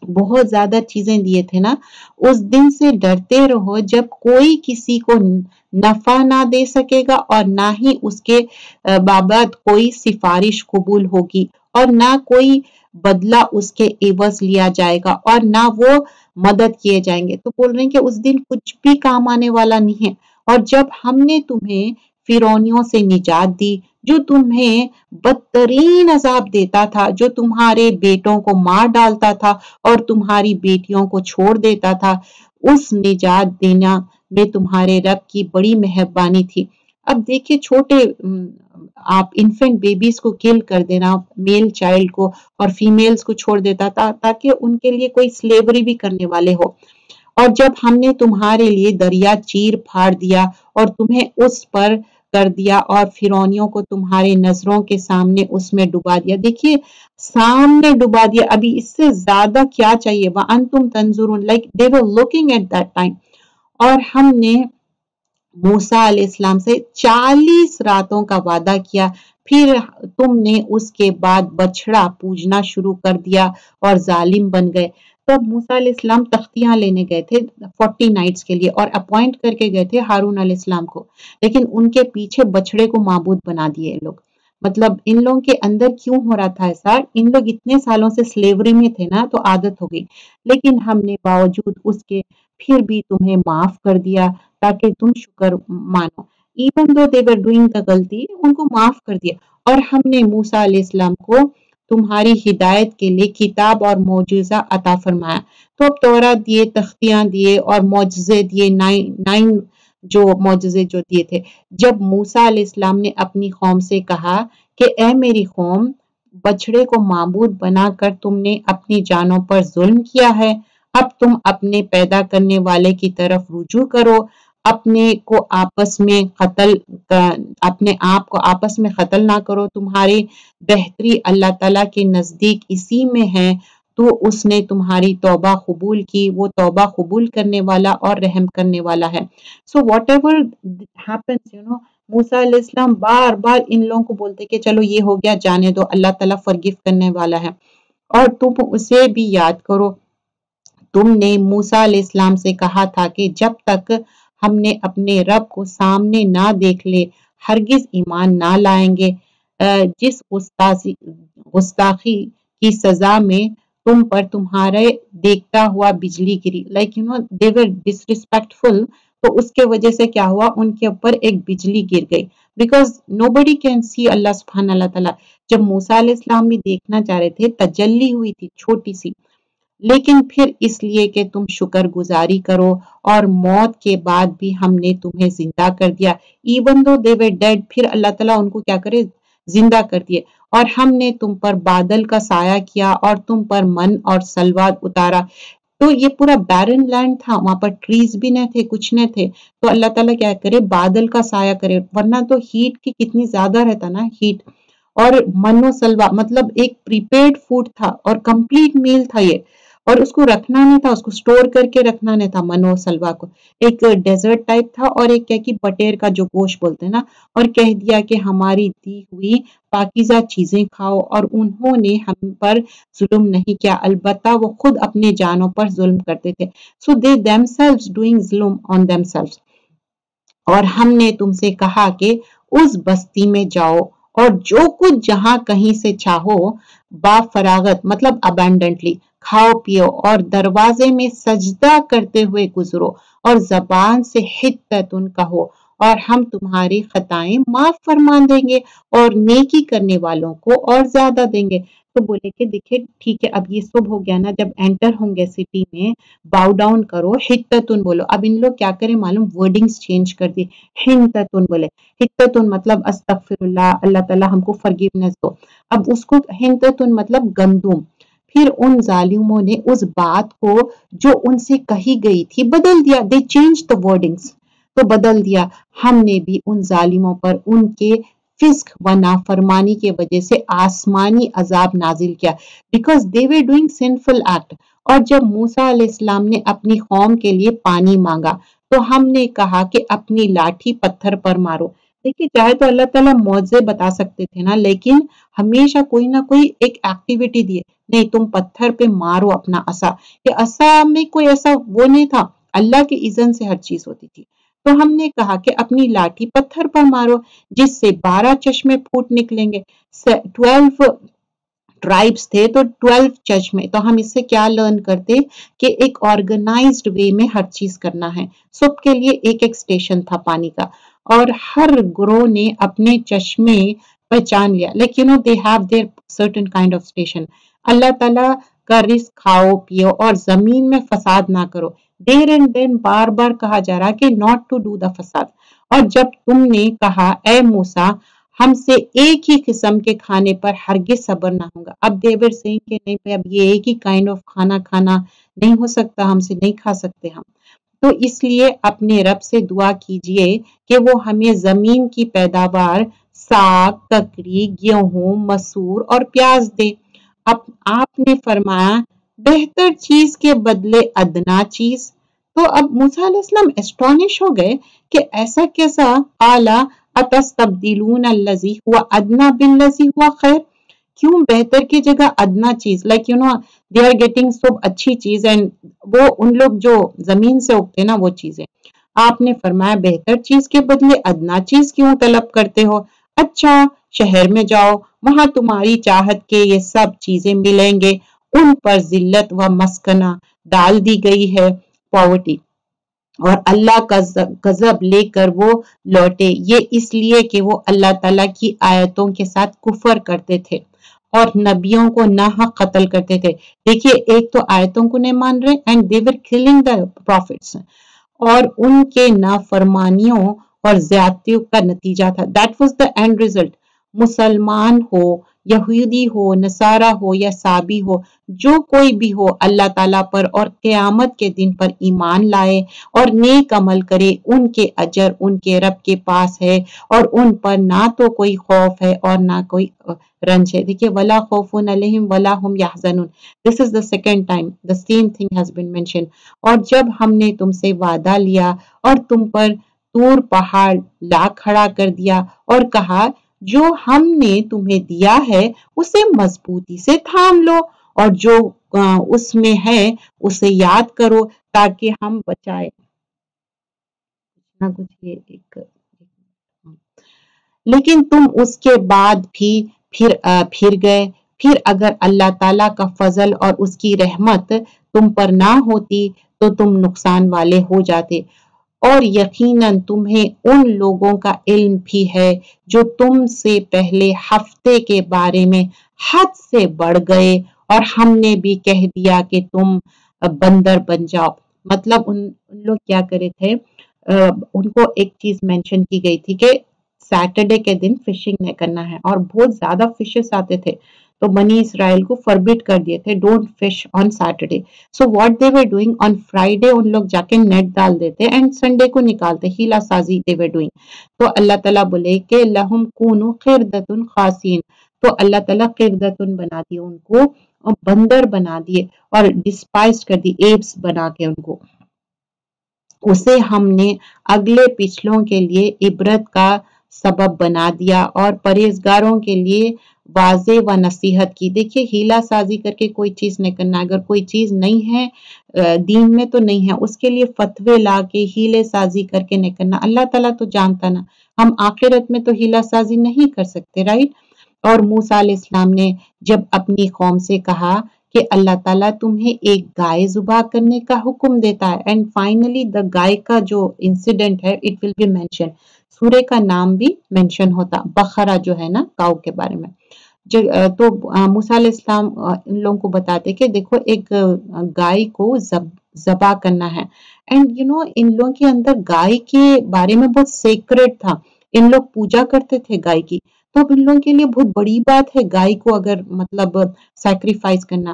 A: بہت زیادہ چیزیں دیے تھے نا۔ اس دن سے ڈرتے رہو جب کوئی کسی کو نفع نہ دے سکے گا اور نہ ہی اس کے بابت کوئی سفارش قبول ہوگی اور نہ کوئی بدلہ اس کے عوض لیا جائے گا اور نہ وہ مدد کیے جائیں گے۔ تو بول رہے ہیں کہ اس دن کچھ بھی کام آنے والا نہیں ہے۔ اور جب ہم نے تمہیں فرعونیوں سے نجات دی جو تمہیں بدترین عذاب دیتا تھا، جو تمہارے بیٹوں کو مار ڈالتا تھا اور تمہاری بیٹیوں کو چھوڑ دیتا تھا، اس نجات دینا میں تمہارے رب کی بڑی مہربانی تھی۔ اب دیکھیے چھوٹے آپ انفینٹ بیبیز کو کل کر دینا، میل چائلڈ کو اور فیمیلز کو چھوڑ دیتا تھا تاکہ ان کے لیے کوئی سلیوری بھی کرنے والے ہو۔ اور جب ہم نے تمہارے لیے دریا چیر پھاڑ دیا اور تمہیں اس پر کر دیا اور فرعونیوں کو تمہارے نظروں کے سامنے اس میں ڈبا دیا، دیکھیے سامنے ڈبا دیا، ابھی اس سے زیادہ کیا چاہیے؟ وَأَنْتُمْ تَنْظُرُونَ، like they were looking at that time۔ اور ہم نے موسیٰ علیہ السلام سے 40 راتوں کا وعدہ کیا، پھر تم نے اس کے بعد بچڑا پوجنا شروع کر دیا اور ظالم بن گئے۔ تو اب موسیٰ علیہ السلام تختیاں لینے گئے تھے 40 نائٹس کے لیے اور اپوائنٹ کر کے گئے تھے ہارون علیہ السلام کو، لیکن ان کے پیچھے بچڑے کو معبود بنا دیے لوگ۔ مطلب ان لوگوں کے اندر کیوں ہو رہا تھا ایسا؟ ان لوگ اتنے سالوں سے سلیوری میں تھے نا، تو عادت ہو گئی، لیکن ہم نے باوجود اس کے پھر بھی تمہیں معاف کر دیا تاکہ تم شکر مانو۔ Even though they were doing the غلطی، ان کو معاف کر دیا۔ اور ہم نے موسیٰ علیہ السلام کو تمہاری ہدایت کے لیے کتاب اور معجزہ عطا فرمایا۔ تو اب تورات دیے، تختیاں دیے اور معجزے دیے، 9 جو معجزے جو دیے تھے۔ جب موسیٰ علیہ السلام نے اپنی قوم سے کہا کہ اے میری قوم، بچڑے کو معبود بنا کر تم نے اپنی جانوں پر ظلم کیا ہے، اب تم اپنے پیدا کرنے والے کی طرف رجوع کرو، اپنے آپ کو آپس میں قتل نہ کرو، تمہاری بہتری اللہ تعالیٰ کے نزدیک اسی میں ہے، تو اس نے تمہاری توبہ قبول کی، وہ توبہ قبول کرنے والا اور رحم کرنے والا ہے۔ So whatever happens, موسیٰ علیہ السلام بار بار ان لوگوں کو بولتے کہ چلو یہ ہو گیا، جانے دو، اللہ تعالیٰ forgive کرنے والا ہے۔ اور تم اسے بھی یاد کرو، تم نے موسیٰ علیہ السلام سے کہا تھا کہ جب تک ہم نے اپنے رب کو سامنے نہ دیکھ لے ہرگز ایمان نہ لائیں گے۔ جس گستاخی کی سزا میں تم پر تمہارے دیکھتا ہوا بجلی گری، like they were disrespectful، تو اس کے وجہ سے کیا ہوا؟ ان کے اوپر ایک بجلی گر گئی، because nobody can see اللہ سبحانہ اللہ تعالیٰ۔ جب موسیٰ علیہ السلام بھی دیکھنا چاہ رہے تھے، تجلی ہوئی تھی چھوٹی سی، لیکن پھر اس لیے کہ تم شکر گزاری کرو اور موت کے بعد بھی ہم نے تمہیں زندہ کر دیا، even though they were dead، پھر اللہ تعالیٰ ان کو کیا کرے؟ زندہ کر دیے۔ اور ہم نے تم پر بادل کا سایہ کیا اور تم پر من اور سلوہ اتارا۔ تو یہ پورا بیرن لینڈ تھا، وہاں پر ٹریز بھی نہ تھے، کچھ نہ تھے، تو اللہ تعالیٰ کیا کرے؟ بادل کا سایہ کرے، ورنہ تو ہیٹ کی کتنی زیادہ رہتا نا، ہیٹ۔ اور من و سلوہ مطلب ایک پریپیئرڈ فوڈ تھا اور کمپلیٹ میل تھا یہ، اور اس کو رکھنا نہیں تھا، اس کو سٹور کر کے رکھنا نہیں تھا، من و سلوہ کو۔ ایک ڈیزرٹ ٹائپ تھا اور ایک کیا کہ بٹیر کا جو گوشت بولتے ہیں نا، اور کہہ دیا کہ ہماری دی ہوئی پاکیزہ چیزیں کھاؤ، اور انہوں نے ہم پر ظلم نہیں کیا، البتہ وہ خود اپنے جانوں پر ظلم کرتے تھے۔ So they themselves doing ظلم on themselves۔ اور ہم نے تم سے کہا کہ اس بستی میں جاؤ اور جو کچھ جہاں کہیں سے چاہو با فراغت مطلب abundantly کھاؤ پیو، اور دروازے میں سجدہ کرتے ہوئے گزرو اور زبان سے حتتن کہو، اور ہم تمہاری خطائیں معاف فرما دیں گے اور نیکی کرنے والوں کو اور زیادہ دیں گے۔ تو بولے کہ دیکھیں ٹھیک ہے، اب یہ صبح ہو گیا نا، جب انٹر ہوں گے سٹی میں، باؤ ڈاؤن کرو، حتتن بولو۔ اب ان لوگ کیا کریں معلوم؟ ورڈنگز چینج کر دی، حنتتن بولے۔ حتتن مطلب استغفر اللہ، اللہ تعالیٰ ہم کو فرگیونیس دو۔ اب اس کو حنتتن مطلب گندم، پھر ان ظالموں نے اس بات کو جو ان سے کہی گئی تھی بدل دیا. دے چینج دا ورڈنگس، تو بدل دیا. ہم نے بھی ان ظالموں پر ان کے فسق و نافرمانی کی وجہ سے آسمانی عذاب نازل کیا. Because they were doing sinful act. اور جب موسیٰ علیہ السلام نے اپنی قوم کے لیے پانی مانگا تو ہم نے کہا کہ اپنی لاٹھی پتھر پر مارو. دیکھیے چاہے تو اللہ تعالیٰ معجزے بتا سکتے تھے نا، لیکن ہمیشہ کوئی نہ کوئی ایک ایکٹیویٹی دیے. نہیں، تم پتھر پہ مارو اپنا عصا. یہ عصا میں کوئی ایسا وہ نہیں تھا، اللہ کے اذن سے ہر چیز ہوتی تھی. تو ہم نے کہا کہ اپنی لاٹھی پتھر پر مارو جس سے 12 چشمے پھوٹ نکلیں گے. 12 ٹرائبس تھے تو 12 چشمے. تو ہم اس سے کیا لرن کرتے کہ ایک آرگنائزڈ وے میں ہر چیز کرنا ہے. سب کے لیے ایک ایک سٹیشن تھا پانی کا، اور ہر گروہ نے اپنے چشمے پہچان لیا. لیکن they have their certain kind of station. اللہ تعالیٰ کا رزق کھاؤ پیو اور زمین میں فساد نہ کرو. دیر اینڈ دین بار بار کہا جا رہا کہ not to do the فساد. اور جب تم نے کہا اے موسیٰ ہم سے ایک ہی قسم کے کھانے پر ہرگز صبر نہ ہوگا. اب they were saying کہ نہیں پہ اب یہ ایک ہی کائنڈ آف کھانا کھانا نہیں ہو سکتا، ہم سے نہیں کھا سکتے ہم. تو اس لیے اپنے رب سے دعا کیجئے کہ وہ ہمیں زمین کی پیداوار ساگ، ککڑی، گیہوں، مسور اور پیاز دے. اب آپ نے فرمایا بہتر چیز کے بدلے ادنا چیز. تو اب موسیٰ علیہ السلام اسٹونش ہو گئے کہ ایسا کیسا؟ قالا اتستبدلون الذی ہوا ادنا بالذی ہوا خیر. کیوں بہتر کی جگہ ادنا چیز؟ لائک they are getting سب اچھی چیز اینڈ وہ ان لوگ جو زمین سے اگتے نا وہ چیزیں. آپ نے فرمایا بہتر چیز کے بدلے ادنا چیز کیوں طلب کرتے ہو؟ اچھا شہر میں جاؤ، وہاں تمہاری چاہت کے یہ سب چیزیں ملیں گے. ان پر ذلت و مسکنہ ڈال دی گئی ہے، پاورٹی، اور اللہ کا غضب لے کر وہ لوٹے. یہ اس لیے کہ وہ اللہ تعالیٰ کی آیتوں کے ساتھ کفر کرتے تھے اور نبیوں کو ناحق قتل کرتے تھے. دیکھیے ایک تو آیتوں کو نہیں مان رہے and they were killing the prophets، اور ان کے نافرمانیوں اور زیادتیوں کا نتیجہ تھا. That was the end result. مسلمان ہو، یہودی ہو، نصارہ ہو یا سابی ہو، جو کوئی بھی ہو اللہ تعالیٰ پر اور قیامت کے دن پر ایمان لائے اور نیک عمل کرے، ان کے اجر ان کے رب کے پاس ہے اور ان پر نہ تو کوئی خوف ہے اور نہ کوئی رنج ہے. دیکھیے وَلَا خَوْفٌ عَلَيْهِمْ وَلَا هُمْ يَحْزَنُونَ. This is the second time the same thing has been mentioned. اور جب ہم نے تم سے وعدہ لیا اور تم پر طور پہاڑ لا کھڑا کر دیا اور کہا جو ہم نے تمہیں دیا ہے اسے مضبوطی سے تھام لو اور جو اس میں ہے اسے یاد کرو تاکہ ہم بچائے. لیکن تم اس کے بعد بھی پھر گئے. پھر اگر اللہ تعالیٰ کا فضل اور اس کی رحمت تم پر نہ ہوتی تو تم نقصان والے ہو جاتے. اور یقیناً تمہیں ان لوگوں کا علم بھی ہے جو تم سے پہلے ہفتے کے بارے میں حد سے بڑھ گئے اور ہم نے بھی کہہ دیا کہ تم بندر بن جاؤ. مطلب ان لوگ کیا کرے تھے، ان کو ایک چیز مینشن کی گئی تھی کہ سیٹرڈے کے دن فشنگ نہیں کرنا ہے اور بہت زیادہ فشز آتے تھے تو بنی اسرائیل کو فربٹ کر دیے تھے don't fish on Saturday. So what they were doing on Friday ان لوگ جا کے نیٹ ڈال دیتے اینڈ سنڈے کو نکالتے. ہیلا سازی دے ور ڈوئنگ. تو اللہ تعالیٰ بولے کہ لہم کونوا قردۃ خاسئین. تو اللہ تعالیٰ قردۃ بنا دیے ان کو اور بندر بنا دیے اور ڈسپائز کر دی ایپس بنا کے ان کو. اسے ہم نے اگلے پچھلوں کے لیے عبرت کا سبب بنا دیا اور پرہیزگاروں کے لیے واضح و نصیحت کی. دیکھیے ہیلا سازی کر کے کوئی چیز نہیں کرنا. اگر کوئی چیز نہیں ہے دین میں تو نہیں ہے، اس کے لیے فتوے لا کے ہیلے سازی کر کے نہیں کرنا. اللہ تعالیٰ تو جانتا نا ہم آخرت میں تو ہیلا سازی نہیں کر سکتے، رائٹ. اور موسیٰ علیہ السلام نے جب اپنی قوم سے کہا کہ اللہ تعالیٰ تمہیں ایک گائے ذبح کرنے کا حکم دیتا ہے اینڈ فائنلی دا گائے کا جو انسیڈنٹ ہے اٹ ول بی مینشن. سورے کا نام بھی مینشن ہوتا بقرہ جو ہے نا کاؤ کے بارے میں. تو موسیٰ علیہ السلام ان لوگوں کو بتاتے کہ دیکھو ایک گائے کو ذبح کرنا ہے اینڈ ان لوگوں کے اندر گائے کے بارے میں بہت سیکرٹ تھا. ان لوگ پوجا کرتے تھے گائے کی، تو اب ان لوگوں کے لیے بہت بڑی بات ہے گائے کو اگر مطلب سیکریفائز کرنا.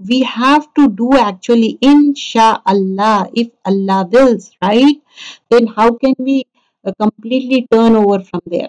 A: we have to do actually inshallah, if Allah wills, right? Then how can we completely turn over from there?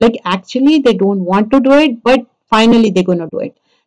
A: like actually they don't want to do it but finally they gonna do it,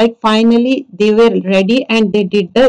A: like finally they were ready and they did the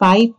A: 5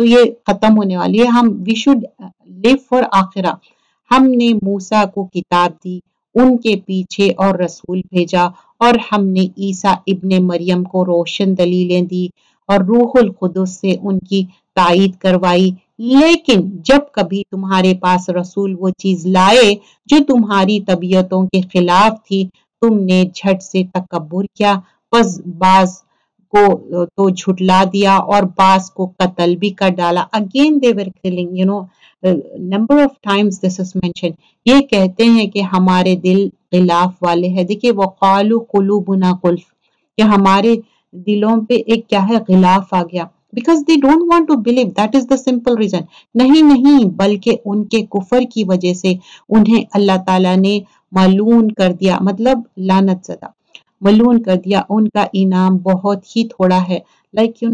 A: تو یہ ختم ہونے والی ہے. وی شوڈ لیو فار آخرہ. ہم نے موسیٰ کو کتاب دی، ان کے پیچھے اور رسول بھیجا، اور ہم نے عیسیٰ ابن مریم کو روشن دلیلیں دی اور روح القدس سے ان کی تائید کروائی. لیکن جب کبھی تمہارے پاس رسول وہ چیز لائے جو تمہاری طبیعتوں کے خلاف تھی، تم نے جھٹ سے تکبر کیا، پس بعض کو تو جھٹلا دیا اور بعض کو قتل بھی کر ڈالا. Again they were killing, number of times this is mentioned. یہ کہتے ہیں کہ ہمارے دل غلاف والے ہیں. دیکھیے وَقَالُوا قُلُوبُنَا غُلْفٌ، کہ ہمارے دلوں پہ ایک کیا ہے، غلاف آ گیا. Because they don't want to believe. That is the simple reason. نہیں بلکہ ان کے کفر کی وجہ سے انہیں اللہ تعالیٰ نے ملعون کر دیا، مطلب لعنت زدہ، ملعون کر دیا. ان کا انعام بہت ہی تھوڑا ہے. Like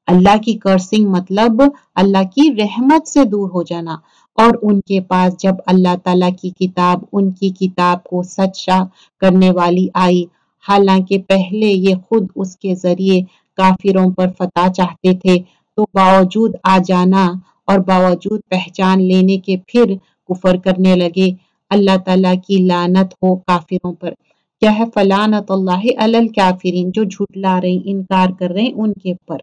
A: اللہ کی کرسنگ مطلب اللہ کی رحمت سے دور ہو جانا. اور ان کے پاس جب اللہ تعالیٰ کی کتاب، ان کی کتاب کو سچا کرنے والی آئی، حالانکہ پہلے یہ خود اس کے ذریعے کافروں پر فتح چاہتے تھے، تو باوجود آ جانا اور باوجود پہچان لینے کے پھر کفر کرنے لگے. اللہ تعالیٰ کی لعنت ہو کافروں پر. کیا ہے؟ فلعنت اللہ علی الکافرین، جو جھٹلا رہے، انکار کر رہے ان کے پر.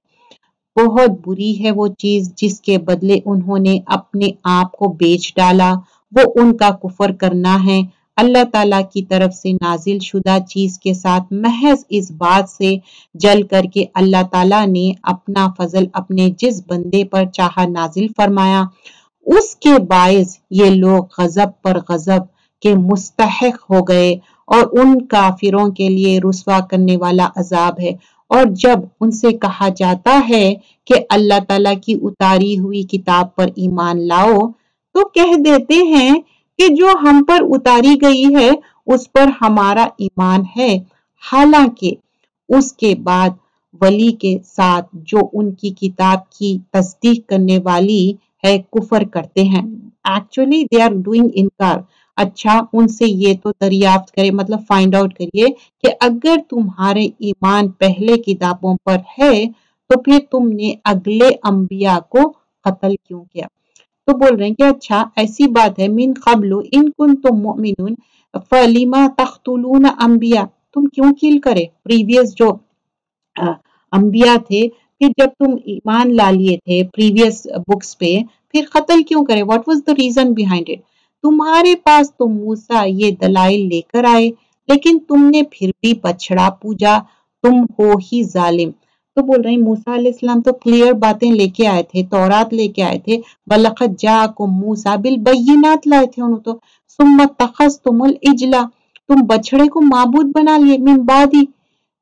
A: بہت بری ہے وہ چیز جس کے بدلے انہوں نے اپنے آپ کو بیچ ڈالا، وہ ان کا کفر کرنا ہے اللہ تعالیٰ کی طرف سے نازل شدہ چیز کے ساتھ، محض اس بات سے جل کر کے اللہ تعالیٰ نے اپنا فضل اپنے جس بندے پر چاہا نازل فرمایا، اس کے باعث یہ لوگ غضب پر غضب کے مستحق ہو گئے، اور ان کافروں کے لیے رسوا کرنے والا عذاب ہے. اور جب ان سے کہا جاتا ہے کہ اللہ تعالیٰ کی اتاری ہوئی کتاب پر ایمان لاؤ، تو کہہ دیتے ہیں کہ جو ہم پر اتاری گئی ہے اس پر ہمارا ایمان ہے، حالانکہ اس کے بعد ولی کے ساتھ جو ان کی کتاب کی تصدیق کرنے والی ہے کفر کرتے ہیں. ایکچولی دے آر ڈوئنگ انکار. اچھا ان سے یہ تو دریافت کرے، مطلب فائنڈ آؤٹ کریے کہ اگر تمہارے ایمان پہلے کتابوں پر ہے تو پھر تم نے اگلے انبیاء کو قتل کیوں کیا. تو بول رہے ہیں کہ اچھا ایسی بات ہے، من قبل ان کنتم مؤمنون فلما تقتلون انبیاء، تم کیوں کل کرے پریویس جو انبیاء تھے، پھر جب تم ایمان لا لیے تھے پریویس بکس پہ، پھر قتل کیوں کرے. What was the reason behind it. تمہارے پاس تو موسیٰ یہ دلائل لے کر آئے، لیکن تم نے پھر بھی بچھڑا پوجا، تم ہو ہی ظالم. تو بول رہے ہیں موسیٰ علیہ السلام تو کلیئر باتیں لے کے آئے تھے، تورات لے کے آئے تھے. وَلَقَدْ جَاءَكُم مُوسَىٰ بِالْبَيِّنَاتِ لائے تھے انہوں تو. ثُمَّ اتَّخَذْتُمُ الْعِجْلَ، تم بچڑے کو معبود بنا لیے.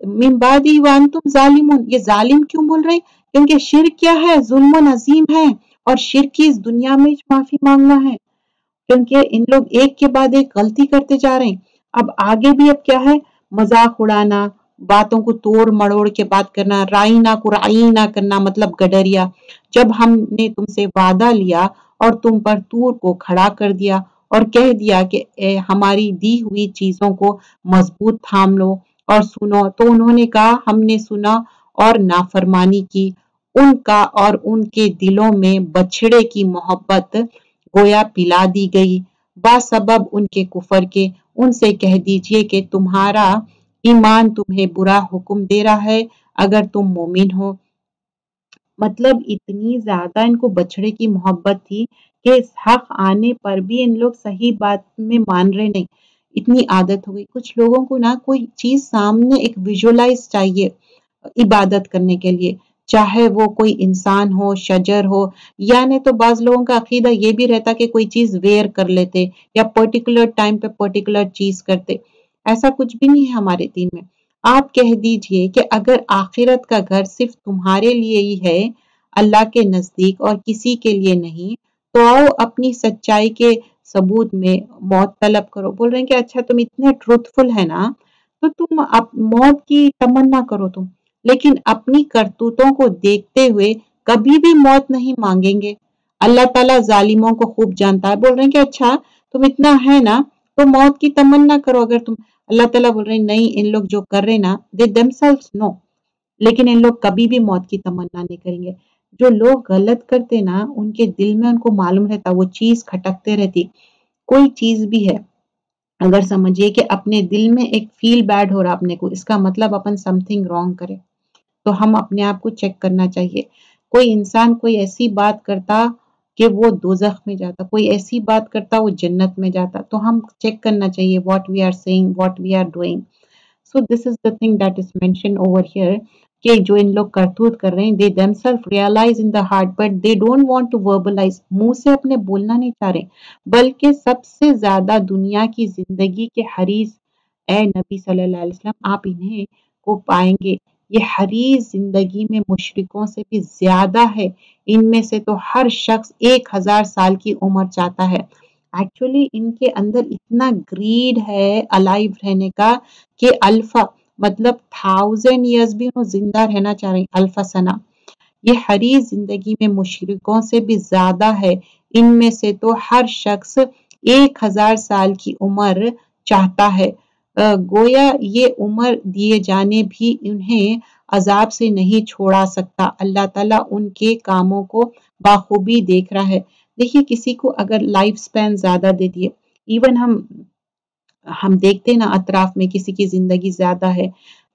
A: من بعدی وانتم ظالمون. یہ ظالم کیوں بول رہے ہیں؟ کیونکہ شرک کیا ہے؟ ظلم عظیم ہے، اور شرک کی اس دنیا میں معافی مانگنا ہے، کیونکہ ان لوگ ایک کے بعد ایک غلطی کرتے جا رہے ہیں. اب آگے بھی اب کیا ہے؟ مذاق اڑانا، باتوں کو توڑ مڑوڑ کے بات کرنا، رائنا کو رائنا کرنا، مطلب گڈریا. جب ہم نے تم سے وعدہ لیا اور تم پر طور کو کھڑا کر دیا اور کہہ دیا کہ ہماری دی ہوئی چیزوں کو مضبوط تھام لو اور سنو، تو انہوں نے کہا ہم نے سنا اور نافرمانی کی. ان کا اور ان کے دلوں میں بچھڑے کی محبت گویا پلا دی گئی باسبب ان کے کفر کے. ان سے کہہ دیجئے کہ تمہارا ایمان تمہیں برا حکم دے رہا ہے اگر تم مومن ہو. مطلب اتنی زیادہ ان کو بچھڑے کی محبت تھی کہ حق آنے پر بھی ان لوگ صحیح بات میں مان رہے نہیں. اتنی عادت ہو گئی. کچھ لوگوں کو نا کوئی چیز سامنے ایک ویژولائز چاہیے عبادت کرنے کے لیے، چاہے وہ کوئی انسان ہو، شجر ہو، یعنی تو بعض لوگوں کا عقیدہ یہ بھی رہتا کہ کوئی چیز ویئر کر لیتے یا پرٹیکولر ٹائم پہ پرٹیکولر چیز کرتے. ایسا کچھ بھی نہیں ہے ہمارے دین میں. آپ کہہ دیجئے کہ اگر آخرت کا گھر صرف تمہارے لیے ہی ہے اللہ کے نزدیک اور کسی کے لیے نہیں، تو آؤ اپنی سچائی کے ثبوت میں موت طلب کرو. بول رہے ہیں کہ اچھا تم اتنے ٹروتھفل ہے نا، تو تم موت کی تمنا کرو تم، لیکن اپنی کرتوتوں کو دیکھتے ہوئے کبھی بھی موت نہیں مانگیں گے. اللہ تعالیٰ ظالموں کو خوب جانتا ہے. بول رہے ہیں کہ اچھا تم اتنا ہے نا تو موت کی تمنا کرو. اگر تم اللہ تعالیٰ بول رہے ہیں نہیں، ان لوگ جو کر رہے نا they themselves know، لیکن ان لوگ کبھی بھی موت کی تمنا نہیں کریں گے. جو لوگ غلط کرتے نا ان کے دل میں ان کو معلوم رہتا وہ چیز کھٹکتے رہتی. کوئی چیز بھی ہے اگر سمجھیے کہ اپنے دل میں ایک فیل بیڈ ہو رہا اپنے کو، اس کا مطلب اپن سم تھنگ رانگ کرے، تو ہم اپنے آپ کو چیک کرنا چاہیے. کوئی انسان کوئی ایسی بات کرتا کہ وہ دوزخ میں جاتا، کوئی ایسی بات کرتا وہ جنت میں جاتا، تو ہم چیک کرنا چاہیے what we are seeing what we are doing. So this is the thing that is mention over here کہ جو ان لوگ کرتوت کر رہے ہیں they them self realize in the heart but they don't want to verbalize, منہ سے اپنے بولنا نہیں چاہ رہے بلکہ سب سے زیادہ دنیا کی زندگی کے حریص اے نبی صلی اللہ علیہ وسلم آپ انہیں کو پائیں گے. یہ حریص زندگی میں مشرکوں سے بھی زیادہ ہے. ان میں سے تو ہر شخص 1000 سال کی عمر چاہتا ہے. ایکچولی ان کے اندر اتنا گریڈ ہے الائیو رہنے کا کہ الفا مطلب 1000 ایئرز بھی وہ زندہ رہنا چاہ رہے ہیں. الفا سنا یہ حریص زندگی میں مشرکوں سے بھی زیادہ ہے. ان میں سے تو ہر شخص 1000 سال کی عمر چاہتا ہے. گویا یہ عمر دیے جانے بھی انہیں عذاب سے نہیں چھوڑا سکتا. اللہ تعالیٰ ان کے کاموں کو بخوبی دیکھ رہا ہے. دیکھیے کسی کو اگر لائف سپین زیادہ دے دیے، ایون ہم دیکھتے نا اطراف میں کسی کی زندگی زیادہ ہے،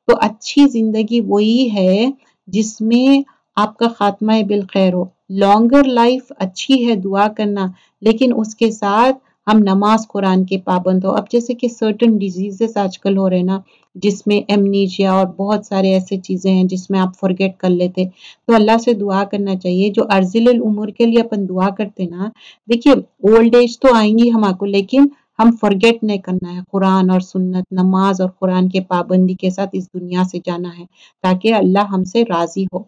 A: تو اچھی زندگی وہی ہے جس میں آپ کا خاتمہ بالخیر ہو. لانگر لائف اچھی ہے دعا کرنا، لیکن اس کے ساتھ ہم نماز قرآن کے پابند ہو. اب جیسے کہ سرٹن ڈیزیزز آج کل ہو رہے نا جس میں ایمنیجیا اور بہت سارے ایسے چیزیں ہیں جس میں آپ فرگیٹ کر لیتے، تو اللہ سے دعا کرنا چاہیے. جو ارذل الامور کے لیے اپن دعا کرتے نا، دیکھیے اولڈ ایج تو آئیں گی ہم کو، لیکن ہم فرگیٹ نہیں کرنا ہے. قرآن اور سنت، نماز اور قرآن کے پابندی کے ساتھ اس دنیا سے جانا ہے تاکہ اللہ ہم سے راضی ہو.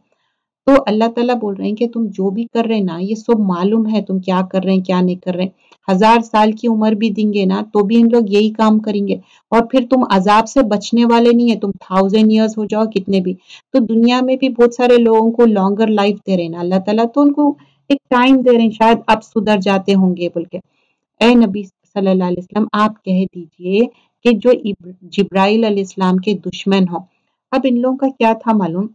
A: تو اللہ تعالیٰ بول رہے ہیں کہ تم جو بھی کر رہے نا یہ سب معلوم ہے تم کیا کر رہے ہیں کیا نہیں کر رہے ہیں. 1000 سال کی عمر بھی دیں گے نا تو بھی ان لوگ یہی کام کریں گے، اور پھر تم عذاب سے بچنے والے نہیں ہیں. تم 1000 ایئرز ہو جاؤ کتنے بھی، تو دنیا میں بھی بہت سارے لوگوں کو لانگر لائف دے رہے ہیں نا اللہ تعالیٰ، تو ان کو ایک ٹائم دے رہے ہیں شاید اب سدھر جاتے ہوں گے بول کے. اے نبی صلی اللہ علیہ وسلم آپ کہہ دیجئے کہ جو جبرائیل علیہ السلام کے دشمن ہو. اب ان لوگوں کا کیا تھا معلوم،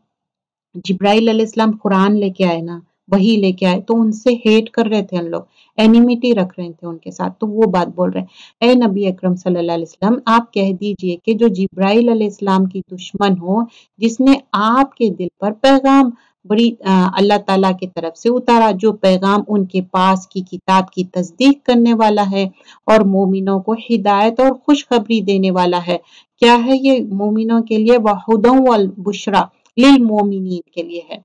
A: جبرائیل علیہ السلام قرآن لے کے آئے نا، وہی لے کے آئے، تو ان سے ہیٹ کر رہے تھے ان لوگ، اینیمیٹی رکھ رہے تھے ان کے ساتھ. تو وہ بات بول رہے ہیں اے نبی اکرم صلی اللہ علیہ وسلم آپ کہہ دیجئے کہ جو جبرائیل علیہ السلام کی دشمن ہو، جس نے آپ کے دل پر پیغام بڑی اللہ تعالیٰ کی طرف سے اتارا، جو پیغام ان کے پاس کی کتاب کی تصدیق کرنے والا ہے اور مومنوں کو ہدایت اور خوشخبری دینے والا ہے. کیا ہے یہ مومنوں کے لیے؟ وَہُدًى وَالْبُشْرَى للمومنین کے لیے ہے.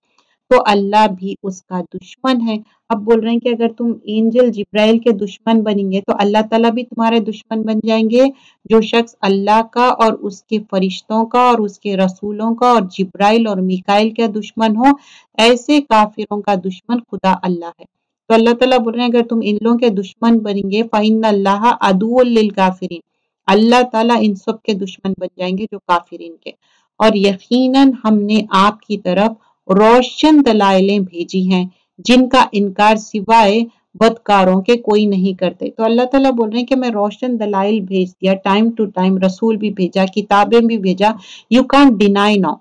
A: تو اللہ بھی اس کا دشمن ہے. اب بول رہے ہیں کہ اگر تم اینجل جبرائیل کے دشمن بنیں گے تو اللہ تعالیٰ بھی تمہارے دشمن بن جائیں گے. جو شخص اللہ کا اور اس کے فرشتوں کا اور اس کے رسولوں کا اور جبرائیل اور میکائیل کا دشمن ہو، ایسے کافروں کا دشمن خدا اللہ ہے. تو اللہ تعالیٰ بول رہے ہیں اگر تم ان لوگوں کے دشمن بنیں گے فَإِنَّ اللَّهَ عَدُوٌّ لِلْكَافِرِينَ، اللہ تعالیٰ ان سب کے دشمن بن جائیں گے جو کافرین کے. اور یقیناً ہم نے آپ کی طرف روشن دلائلیں بھیجی ہیں جن کا انکار سوائے بدکاروں کے کوئی نہیں کرتے. تو اللہ تعالیٰ بول رہے ہیں کہ میں روشن دلائل بھیج دیا، ٹائم ٹو ٹائم رسول بھی بھیجا، کتابیں بھی بھیجا. You can't deny now.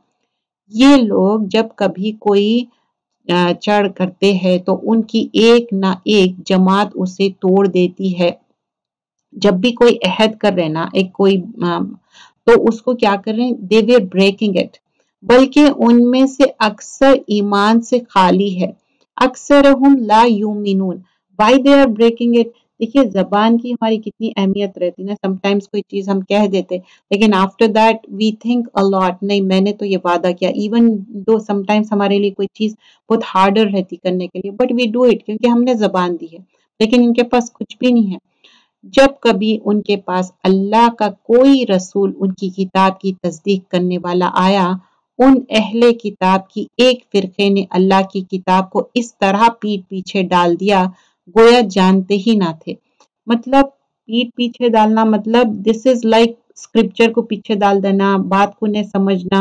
A: یہ لوگ جب کبھی کوئی چڑھ کرتے ہیں تو ان کی ایک نہ ایک جماعت اسے توڑ دیتی ہے. جب بھی کوئی عہد کر رہے نا ایک کوئی تو اس کو کیا کر رہے ہیں، they were breaking it. بلکہ ان میں سے اکثر ایمان سے خالی ہے. اکثرہم لا یؤمنون. why they are breaking it؟ دیکھیے زبان کی ہماری کتنی اہمیت رہتی نا. سم ٹائمز کوئی چیز ہم کہہ دیتے لیکن after that we think a lot، نہیں میں نے تو یہ وعدہ کیا، ایون دو سم ٹائمز ہمارے لیے کوئی چیز بہت ہارڈر رہتی کرنے کے لیے، بٹ وی ڈو اٹ کیونکہ ہم نے زبان دی ہے. لیکن ان کے پاس کچھ بھی نہیں ہے. جب کبھی ان کے پاس اللہ کا کوئی رسول ان کی کتاب کی تصدیق کرنے والا آیا، ان اہل کتاب کی ایک فرقے نے اللہ کی کتاب کو اس طرح پیٹ پیچھے ڈال دیا گویا جانتے ہی نہ تھے. مطلب پیٹ پیچھے ڈالنا مطلب دس از لائک اسکرپچر کو پیچھے ڈال دینا، بات کو نہ سمجھنا،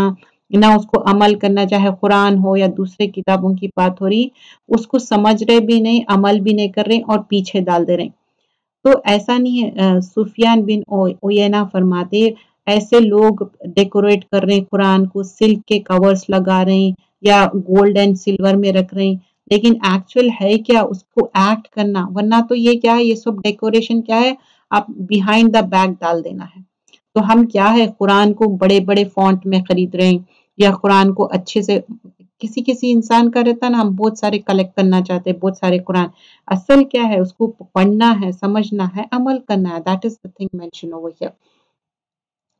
A: نہ اس کو عمل کرنا، چاہے قرآن ہو یا دوسرے کتابوں کی بات ہو رہی، اس کو سمجھ رہے بھی نہیں، عمل بھی نہیں کر رہے اور پیچھے ڈال دے رہے. تو ایسا نہیں ہے. سفیان بن عیینہ فرماتے ایسے لوگ ڈیکوریٹ کر رہے ہیں قرآن کو، سلک کے کورز لگا رہے ہیں یا گولڈ اینڈ سلور میں رکھ رہے ہیں، لیکن ایکچوئل ہے کیا اس کو ایکٹ کرنا. ورنہ تو یہ کیا ہے، یہ سب ڈیکوریشن کیا ہے، آپ بیہائنڈ دا بیک ڈال دینا ہے. تو ہم کیا ہے قرآن کو بڑے بڑے فونٹ میں خرید رہے ہیں، یا قرآن کو اچھے سے کسی انسان کا رہتا نا، ہم بہت سارے کلیکٹ کرنا چاہتے ہیں بہت سارے قرآن. اصل کیا ہے، اس کو پڑھنا ہے، سمجھنا ہے، عمل کرنا ہے. That is the thing mentioned over here.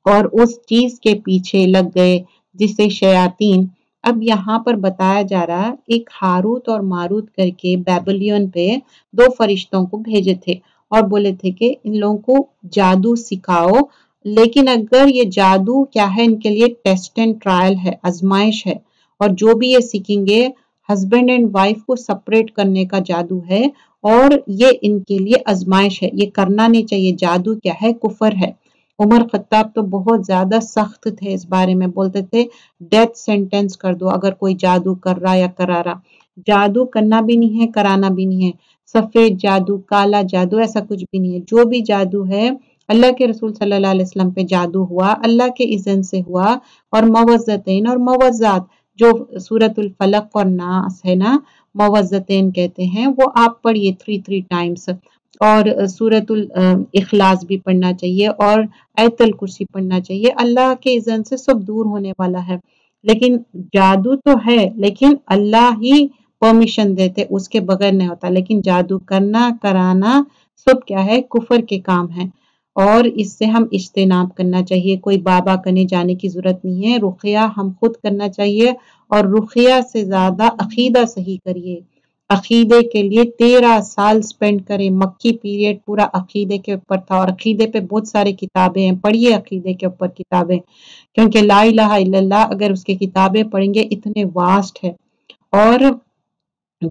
A: اور اس چیز کے پیچھے لگ گئے جسے شیاطین. اب یہاں پر بتایا جا رہا ایک ہاروت اور ماروت کر کے بیبلین پہ 2 فرشتوں کو بھیجے تھے اور بولے تھے کہ ان لوگوں کو جادو سکھاؤ، لیکن اگر یہ جادو کیا ہے، ان کے لیے ٹیسٹ اینڈ ٹرائل ہے، آزمائش ہے. اور جو بھی یہ سیکھیں گے ہسبینڈ اینڈ وائف کو سپریٹ کرنے کا جادو ہے، اور یہ ان کے لیے آزمائش ہے، یہ کرنا نہیں چاہیے. جادو کیا ہے، کفر ہے. عمر خطاب تو بہت زیادہ سخت تھے اس بارے میں، بولتے تھے ڈیتھ سینٹینس کر دو اگر کوئی جادو کر رہا یا کرا رہا. جادو کرنا بھی نہیں ہے، کرانا بھی نہیں ہے. سفید جادو، کالا جادو، ایسا کچھ بھی نہیں ہے. جو بھی جادو ہے، اللہ کے رسول صلی اللہ علیہ وسلم پہ جادو ہوا، اللہ کے اذن سے ہوا. اور موزتین اور موزات، جو سورۃ الفلق اور ناس ہے نا، موزتین کہتے ہیں، وہ آپ پڑھیے 3 ٹائمز. اور سورۃ الاخلاص بھی پڑھنا چاہیے، اور آیت الکرسی پڑھنا چاہیے. اللہ کے اذن سے سب دور ہونے والا ہے. لیکن جادو تو ہے، لیکن اللہ ہی پرمیشن دیتے، اس کے بغیر نہیں ہوتا. لیکن جادو کرنا، کرانا سب کیا ہے، کفر کے کام ہے. اور اس سے ہم اجتناب کرنا چاہیے. کوئی بابا کنے جانے کی ضرورت نہیں ہے. رقیہ ہم خود کرنا چاہیے، اور رقیہ سے زیادہ عقیدہ صحیح کریے. عقیدے کے لیے 13 سال سپینڈ کرے. مکی پیریڈ پورا عقیدے کے اوپر تھا، اور عقیدے پہ بہت سارے کتابیں ہیں. پڑھیے عقیدے کے اوپر کتابیں، کیونکہ لا الہ الا اللہ اگر اس کی کتابیں پڑھیں گے اتنے واسٹ ہے. اور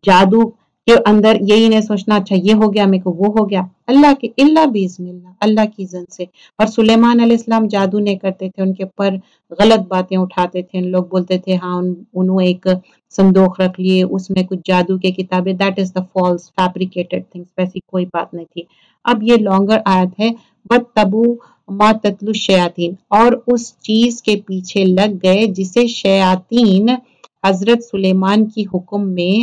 A: جادو کے اندر یہی نہیں سوچنا اچھا یہ ہو گیا میرے کو، وہ ہو گیا. اللہ کے اللہ باذن اللہ، اللہ کی اذن سے. اور سلیمان علیہ السلام جادو نہیں کرتے تھے، ان کے اوپر غلط باتیں اٹھاتے تھے. لوگ بولتے تھے ہاں انہوں ایک صندوق رکھ لیے، اس میں کچھ جادو کے کتابیں. That is the false fabricated things. ویسی کوئی بات نہیں تھی. اب یہ لانگر آیت ہے، وَاتَّبُوا مَا تَتْلُو الشَّيَاطِينُ، اور اس چیز کے پیچھے لگ گئے جسے شیاطین حضرت سلیمان کی حکم میں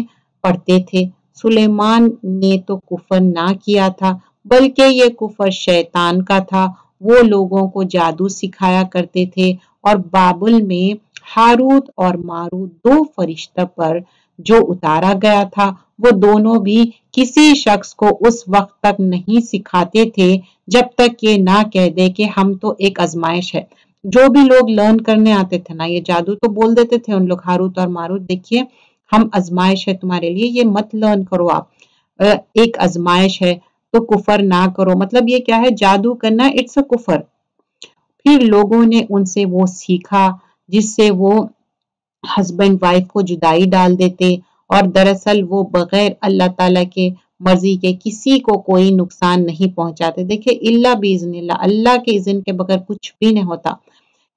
A: پڑھتے تھے. سلیمان نے تو کفر نہ کیا تھا، بلکہ یہ کفر شیطان کا تھا. وہ لوگوں کو جادو سکھایا کرتے تھے. اور بابل میں ہاروت اور ماروت 2 فرشتہ پر جو اتارا گیا تھا، وہ دونوں بھی کسی شخص کو اس وقت تک نہیں سکھاتے تھے جب تک یہ نہ کہہ دے کہ ہم تو ایک آزمائش ہے. جو بھی لوگ لرن کرنے آتے تھے نا، یہ جادو تو بول دیتے تھے ان لوگ ہاروت اور ماروت، دیکھیے ہم آزمائش ہے تمہارے لیے، یہ مت لرن کرو آپ، ایک آزمائش ہے تو کفر نہ کرو. مطلب یہ کیا ہے، جادو کرنا اٹس اے کفر. پھر لوگوں نے ان سے وہ سیکھا جس سے وہ ہسبینڈ وائف کو جدائی ڈال دیتے، اور دراصل وہ بغیر اللہ تعالیٰ کے مرضی کے کسی کو کوئی نقصان نہیں پہنچاتے. دیکھیں اللہ باذن اللہ، اللہ کے اذن کے بغیر کچھ بھی نہیں ہوتا.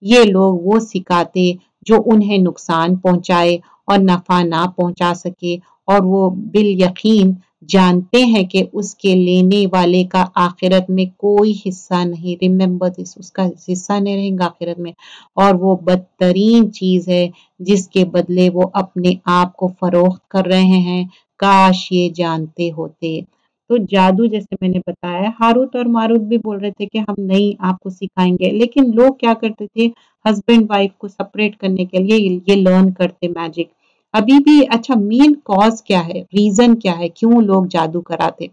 A: یہ لوگ وہ سکھاتے جو انہیں نقصان پہنچائے اور نفع نہ پہنچا سکے، اور وہ بالیقین جانتے ہیں کہ اس کے لینے والے کا آخرت میں کوئی حصہ نہیں. ریممبر دس، اس کا حصہ نہیں رہے گا آخرت میں. اور وہ بدترین چیز ہے جس کے بدلے وہ اپنے آپ کو فروخت کر رہے ہیں. کاش یہ جانتے ہوتے. تو جادو جیسے میں نے بتایا، ہاروت اور ماروت بھی بول رہے تھے کہ ہم نہیں آپ کو سکھائیں گے، لیکن لوگ کیا کرتے تھے، ہسبینڈ وائف کو سپریٹ کرنے کے لیے یہ لرن کرتے میجک. ابھی بھی اچھا مین کاز کیا ہے، ریزن کیا ہے کیوں لوگ جادو کراتے؟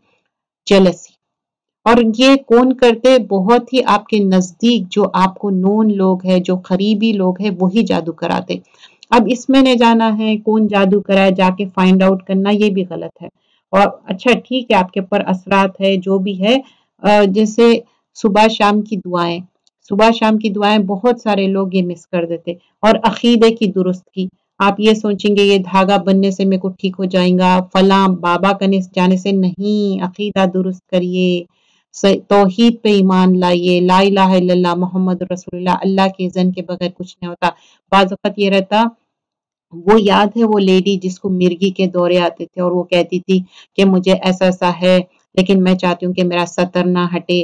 A: جیلسی. اور یہ کون کرتے؟ بہت ہی آپ کے نزدیک جو آپ کو نون لوگ ہیں، جو قریبی لوگ ہیں، وہی جادو کراتے. اب اس میں نہیں جانا ہے کون جادو کرائے، جا کے فائنڈ آؤٹ کرنا یہ بھی غلط ہے. اور اچھا ٹھیک ہے آپ کے اوپر اثرات ہے جو بھی ہے، جیسے صبح شام کی دعائیں، صبح شام کی دعائیں بہت سارے لوگ یہ مس کر دیتے. اور عقیدے کی درست کی، آپ یہ سوچیں گے یہ دھاگا بننے سے میرے کو ٹھیک ہو جائیں گا، فلاں بابا کنے جانے سے نہیں. عقیدہ درست کریے، توحید پہ ایمان لائیے، لا الہ الا اللہ محمد رسول اللہ. اللہ کے اذن کے بغیر کچھ نہیں ہوتا. بعض وقت یہ رہتا، وہ یاد ہے وہ لیڈی جس کو مرگی کے دورے آتے تھے، اور وہ کہتی تھی کہ مجھے ایسا ایسا ہے لیکن میں چاہتی ہوں کہ میرا سطر نہ ہٹے.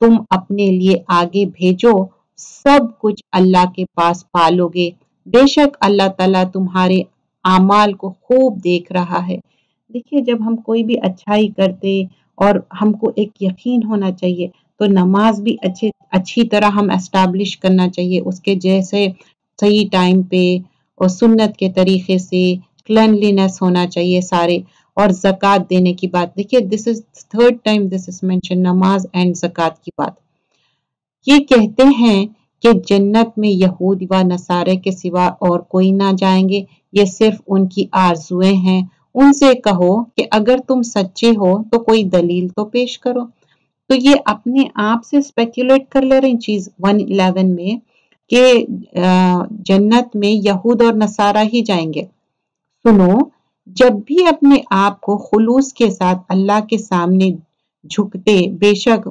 A: تم اپنے لیے آگے بھیجو، سب کچھ اللہ کے پاس پالو گے، بے شک اللہ تعالیٰ تمہارے اعمال کو خوب دیکھ رہا ہے۔ دیکھیے جب ہم کوئی بھی اچھائی کرتے اور ہم کو ایک یقین ہونا چاہیے، تو نماز بھی اچھی طرح ہم اسٹیبلش کرنا چاہیے، اس کے جیسے صحیح ٹائم پہ اور سنت کے طریقے سے کلینلینس ہونا چاہیے سارے، اور زکوٰۃ دینے کی بات دیکھیے، this is third time this is mention, نماز اینڈ زکوٰۃ کی بات۔ یہ کہتے ہیں کہ جنت میں یہود و نصارے کے سوا اور کوئی نہ جائیں گے، یہ صرف ان کی آرزویں ہیں۔ ان سے کہو کہ اگر تم سچے ہو تو کوئی دلیل تو پیش کرو۔ تو یہ اپنے آپ سے اسپیکولیٹ کر لے رہے ہیں چیز 111 میں کہ جنت میں یہود اور نصارہ ہی جائیں گے۔ سنو، جب بھی اپنے آپ کو خلوص کے ساتھ اللہ کے سامنے جھکتے، بے شک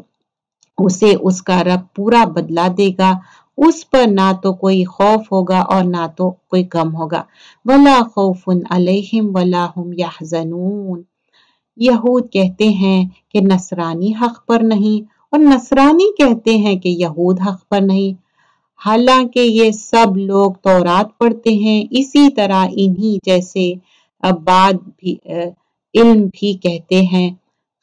A: اسے اس کا رب پورا بدلہ دے گا، اس پر نہ تو کوئی خوف ہوگا اور نہ تو کوئی غم ہوگا۔ وَلَا خَوْفٌ عَلَيْهِمْ وَلَا هُمْ يَحْزَنُونَ۔ یہود کہتے ہیں کہ نصرانی حق پر نہیں، اور نصرانی کہتے ہیں کہ یہود حق پر نہیں، حالانکہ یہ سب لوگ تورات پڑھتے ہیں، اسی طرح انہی جیسے بعد بھی علم بھی کہتے ہیں۔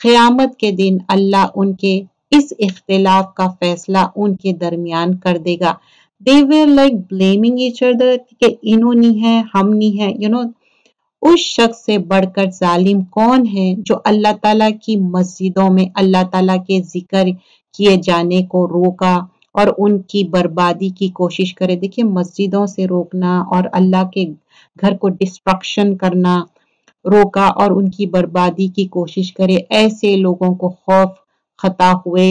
A: قیامت کے دن اللہ ان کے اس اختلاف کا فیصلہ ان کے درمیان کر دے گا۔ They were like blaming each other کہ انہوں نہیں ہے، ہم نہیں ہے، اس شخص سے بڑھ کر ظالم کون ہے جو اللہ تعالیٰ کی مسجدوں میں اللہ تعالیٰ کے ذکر کیے جانے کو روکا اور ان کی بربادی کی کوشش کرے۔ دیکھیے مسجدوں سے روکنا اور اللہ کے گھر کو ڈسٹرکشن کرنا روکا اور ان کی بربادی کی کوشش کرے، ایسے لوگوں کو خوف خطا ہوئے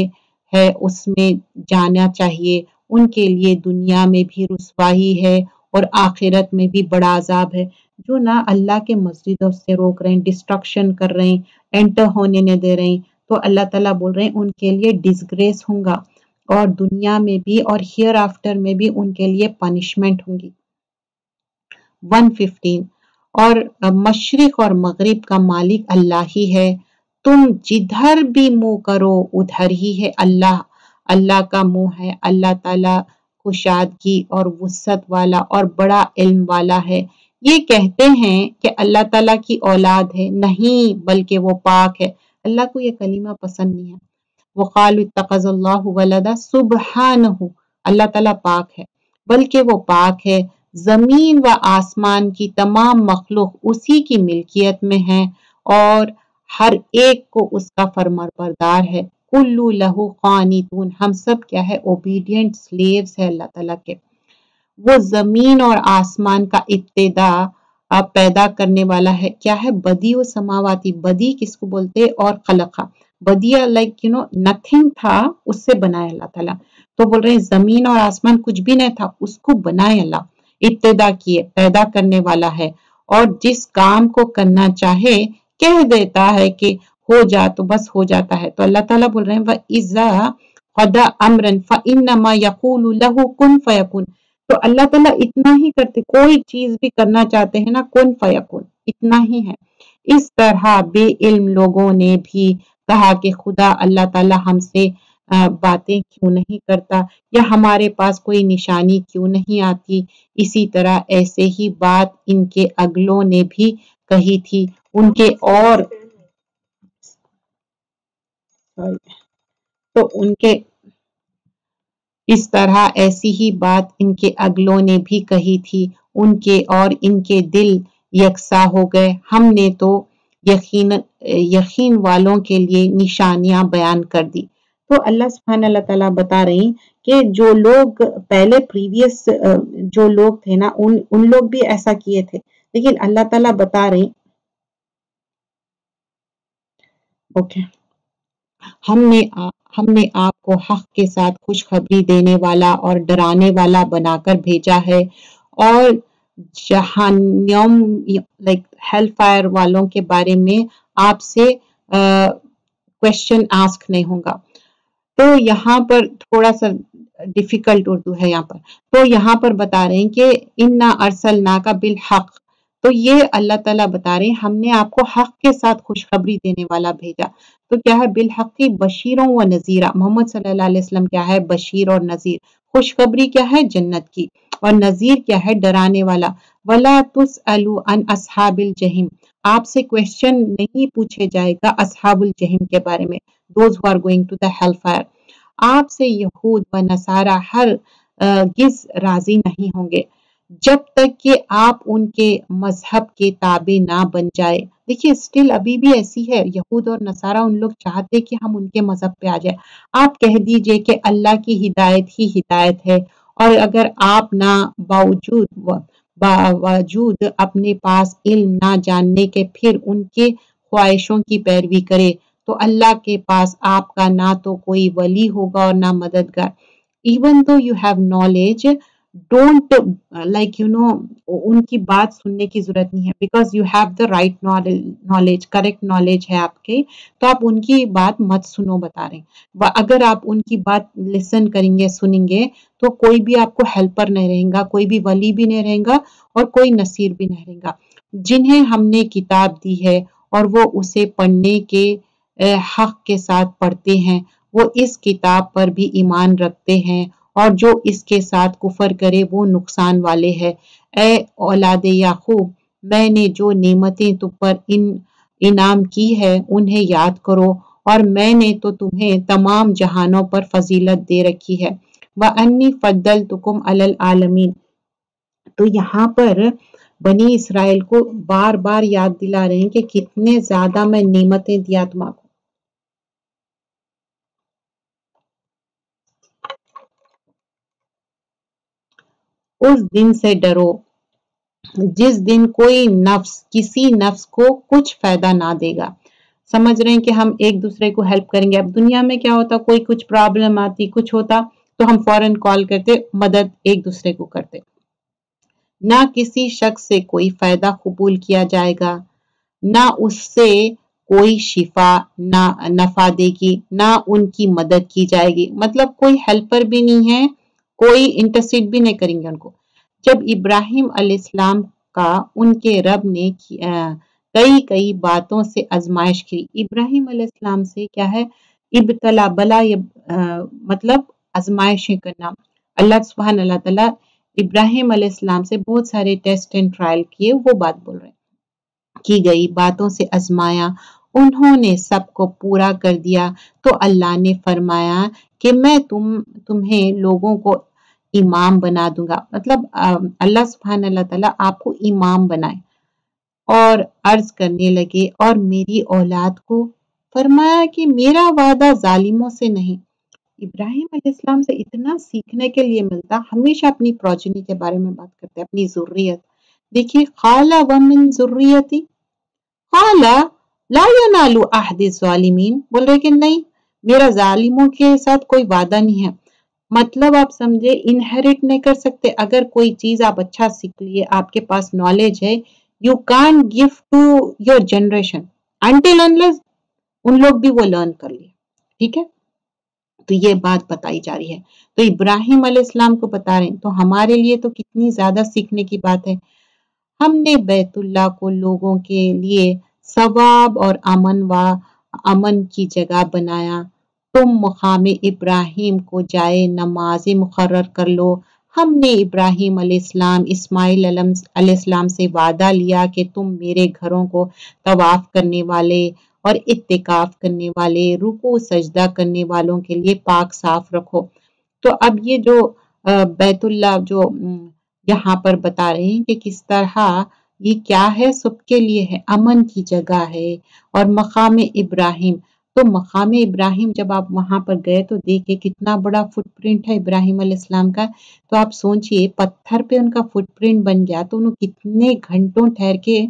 A: ہے اس میں جانا چاہیے۔ ان کے لیے دنیا میں بھی رسوائی ہے اور آخرت میں بھی بڑا عذاب ہے۔ جو نہ اللہ کے مسجدوں سے روک رہے ہیں، ڈسٹرکشن کر رہے ہیں، انٹر ہونے نہیں دے رہے ہیں، تو اللہ تعالیٰ بول رہے ہیں ان کے لیے ڈسگریس ہوگا، اور دنیا میں بھی اور ہیئر آفٹر میں بھی ان کے لیے پنشمنٹ ہوں گی۔ 115 اور مشرق اور مغرب کا مالک اللہ ہی ہے، تم جدھر بھی منہ کرو ادھر ہی ہے اللہ۔ اللہ کا منہ ہے، اللہ تعالیٰ کشادگی اور وسعت والا اور بڑا علم والا ہے۔ یہ کہتے ہیں کہ اللہ تعالیٰ کی اولاد ہے، نہیں بلکہ وہ پاک ہے۔ اللہ کو یہ کلمہ پسند نہیں ہے۔ وَقَالُوا اتَّخَذَ اللَّهُ وَلَدًا سُبْحَانَهُ، اللہ تعالیٰ پاک ہے، بلکہ وہ پاک ہے۔ زمین و آسمان کی تمام مخلوق اسی کی ملکیت میں ہے اور ہر ایک کو اس کا فرمانبردار ہے۔ کُلُّ لَهُ قَانِتُونَ، ہم سب کیا ہے؟ اوبیڈینٹ سلیوز ہے اللہ تعالیٰ کے۔ وہ زمین اور آسمان کا ابتدا پیدا کرنے والا ہے، کیا ہے؟ بدیع و سماواتی، بدیع کس کو بولتے اور خلقہ، بدیع لائک نتھنگ تھا، اس سے بنایا اللہ تعالیٰ۔ تو بول رہے ہیں زمین اور آسمان کچھ بھی نہیں تھا، اس کو بنائے اللہ، ابتدا کیے، پیدا کرنے والا ہے، اور جس کام کو کرنا چاہے کہہ دیتا ہے کہ ہو جا تو بس ہو جاتا ہے۔ تو اللہ تعالیٰ بول رہے ہیں وَإِذَا قَضَىٰ أَمْرًا فَإِنَّمَا يَقُولُ لَهُ كُن فَيَكُن۔ تو اللہ تعالیٰ اتنا ہی کرتے، کوئی چیز بھی کرنا چاہتے ہیں نا، کن فیکن، اتنا ہی ہے۔ اس طرح بے علم لوگوں نے بھی کہا کہ خدا اللہ تعالیٰ ہم سے باتیں کیوں نہیں کرتا، یا ہمارے پاس کوئی نشانی کیوں نہیں آتی۔ اسی طرح ایسے ہی بات ان کے اگلوں نے بھی کہی تھی، ان کے اور تو ان کے اس طرح ایسی ہی بات ان کے اگلوں نے بھی کہی تھی، ان کے اور ان کے دل یکساں ہو گئے۔ ہم نے تو یقین والوں کے لیے نشانیاں بیان کر دی۔ تو اللہ سبحانہ اللہ تعالیٰ بتا رہی کہ جو لوگ پہلے پریویس جو لوگ تھے نا، ان لوگ بھی ایسا کیے تھے، لیکن اللہ تعالیٰ بتا رہی ہم نے آپ کو حق کے ساتھ خوشخبری دینے والا اور ڈرانے والا بنا کر بھیجا ہے، اور جہنم لائک ہیل فائر والوں کے بارے میں آپ سے کوشچن آسک نہیں ہوگا۔ تو یہاں پر تھوڑا سا ڈیفیکلٹ اردو ہے یہاں پر، تو یہاں پر بتا رہے ہیں کہ اِنَّا أَرْسَلْنَاكَ بِالْحَقِّ، تو یہ اللہ تعالیٰ بتا رہے ہیں ہم نے آپ کو حق کے ساتھ خوشخبری دینے والا بھیجا. تو کیا ہے بالحقی بشیروں و نذیرہ. محمد صلی اللہ علیہ وسلم کیا ہے بشیر اور نذیر. خوشخبری کیا ہے جنت کی اور نذیر کیا ہے ڈرانے والا. ولا تسألوا عن اصحاب الجحیم. آپ سے کویسچن نہیں پوچھے جائے گا اصحاب الجحیم کے بارے میں. Those who are going to the hellfire. آپ سے یہود و نصارہ ہرگز راضی نہیں ہوں گے جب تک کہ آپ ان کے مذہب کے تابع نہ بن جائے. دیکھیے اسٹل ابھی بھی ایسی ہے یہود اور نصارہ ان لوگ چاہتے کہ ہم ان کے مذہب پہ آ جائے. آپ کہہ دیجئے کہ اللہ کی ہدایت ہی ہدایت ہے اور اگر آپ نہ باوجود اپنے پاس علم نہ جاننے کے پھر ان کے خواہشوں کی پیروی کرے تو اللہ کے پاس آپ کا نہ تو کوئی ولی ہوگا اور نہ مددگار. Even though you have knowledge don't ان کی بات سننے کی ضرورت نہیں ہے because you have the right knowledge correct knowledge ہے آپ کے تو آپ ان کی بات مت سنو بتا رہے ہیں. اگر آپ ان کی بات لسن کریں گے سنیں گے تو کوئی بھی آپ کو ہیلپر نہیں رہے گا کوئی بھی ولی بھی نہیں رہے گا اور کوئی نصیر بھی نہیں رہے گا. جنہیں ہم نے کتاب دی ہے اور وہ اسے پڑھنے کے حق کے ساتھ پڑھتے ہیں وہ اس کتاب پر بھی ایمان رکھتے ہیں اور جو اس کے ساتھ کفر کرے وہ نقصان والے ہے. اے اولاد یعقوب میں نے جو نعمتیں تم پر انعام کی ہے انہیں یاد کرو اور میں نے تو تمہیں تمام جہانوں پر فضیلت دے رکھی ہے. وَأَنِّي فَضَّلْتُكُمْ عَلَى الْعَالَمِينَ. تو یہاں پر بنی اسرائیل کو بار بار یاد دلا رہے ہیں کہ کتنے زیادہ میں نعمتیں دیا تمہیں. اس دن سے ڈرو جس دن کوئی نفس کسی نفس کو کچھ فائدہ نہ دے گا. سمجھ رہے ہیں کہ ہم ایک دوسرے کو ہیلپ کریں گے. اب دنیا میں کیا ہوتا کوئی کچھ پرابلم آتی کچھ ہوتا تو ہم فوراً کال کرتے مدد ایک دوسرے کو کرتے. نہ کسی شخص سے کوئی فائدہ قبول کیا جائے گا نہ اس سے کوئی شفا نہ نفع دے گی نہ ان کی مدد کی جائے گی. مطلب کوئی ہیلپر بھی نہیں ہے کوئی انٹرسیڈ بھی نہیں کریں گے ان کو. جب ابراہیم علیہ السلام کا ان کے رب نے کئی باتوں سے آزمائش کی. ابراہیم علیہ السلام سے کیا ہے ابتلا بلا مطلب آزمائشیں کرنا. اللہ سبحان اللہ تعالیٰ ابراہیم علیہ السلام سے بہت سارے ٹیسٹ اینڈ ٹرائل کیے وہ بات بول رہے ہیں. کی گئی باتوں سے آزمایا انہوں نے سب کو پورا کر دیا تو اللہ نے فرمایا کہ میں تمہیں لوگوں کو امام بنا دوں گا. مطلب اللہ سبحانہ اللہ تعالیٰ آپ کو امام بنائے اور عرض کرنے لگے اور میری اولاد کو فرمایا کہ میرا وعدہ ظالموں سے نہیں. ابراہیم علیہ السلام سے اتنا سیکھنے کے لیے ملتا. ہمیشہ اپنی پروجنی کے بارے میں بات کرتے اپنی ذریت. دیکھیے قال ومن ذریتی قال لا ینال عہد الظالمین. بول رہے کہ نہیں میرا ظالموں کے ساتھ کوئی وعدہ نہیں ہے. مطلب آپ سمجھے انہیریٹ نہیں کر سکتے. اگر کوئی چیز آپ اچھا سیکھ لیے آپ کے پاس نالج ہے you can give to your generation until unless ان لوگ بھی وہ لرن کر لیے. ٹھیک ہے تو یہ بات بتائی جا رہی ہے. تو ابراہیم علیہ السلام کو بتا رہے ہیں تو ہمارے لیے تو کتنی زیادہ سیکھنے کی بات ہے. ہم نے بیت اللہ کو لوگوں کے لیے ثواب اور امن کی جگہ بنایا. تم مقام ابراہیم کو جائے نماز مقرر کر لو. ہم نے ابراہیم علیہ السلام اسماعیل علیہ السلام سے وعدہ لیا کہ تم میرے گھروں کو طواف کرنے والے اور اعتکاف کرنے والے رکوع سجدہ کرنے والوں کے لیے پاک صاف رکھو. تو اب یہ جو بیت اللہ جو یہاں پر بتا رہے ہیں کہ کس طرح یہ کیا ہے سب کے لیے ہے امن کی جگہ ہے. اور مقام ابراہیم تو مقام ابراہیم جب آپ وہاں پر گئے تو دیکھیں کتنا بڑا فٹ پرنٹ ہے ابراہیم علیہ السلام کا. تو آپ سوچئے پتھر پہ ان کا فٹ پرنٹ بن گیا تو انہوں کتنے گھنٹوں ٹھہر کے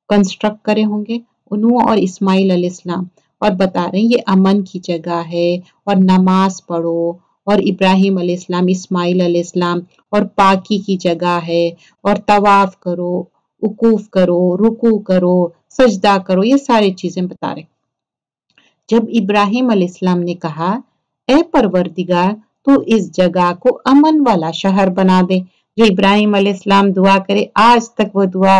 A: کنسٹرکٹ کرے ہوں گے انہوں اور اسماعیل علیہ السلام. اور بتا رہے ہیں یہ امن کی جگہ ہے اور نماز پڑھو اور ابراہیم علیہ السلام اسماعیل علیہ السلام اور پاکی کی جگہ ہے اور طواف کرو وقوف کرو رکوع کرو سجدہ کرو یہ ساری چیزیں بتا رہے. جب ابراہیم علیہ السلام نے کہا اے پروردگار تو اس جگہ کو امن والا شہر بنا دے. جو ابراہیم علیہ السلام دعا کرے آج تک وہ دعا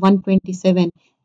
A: 127,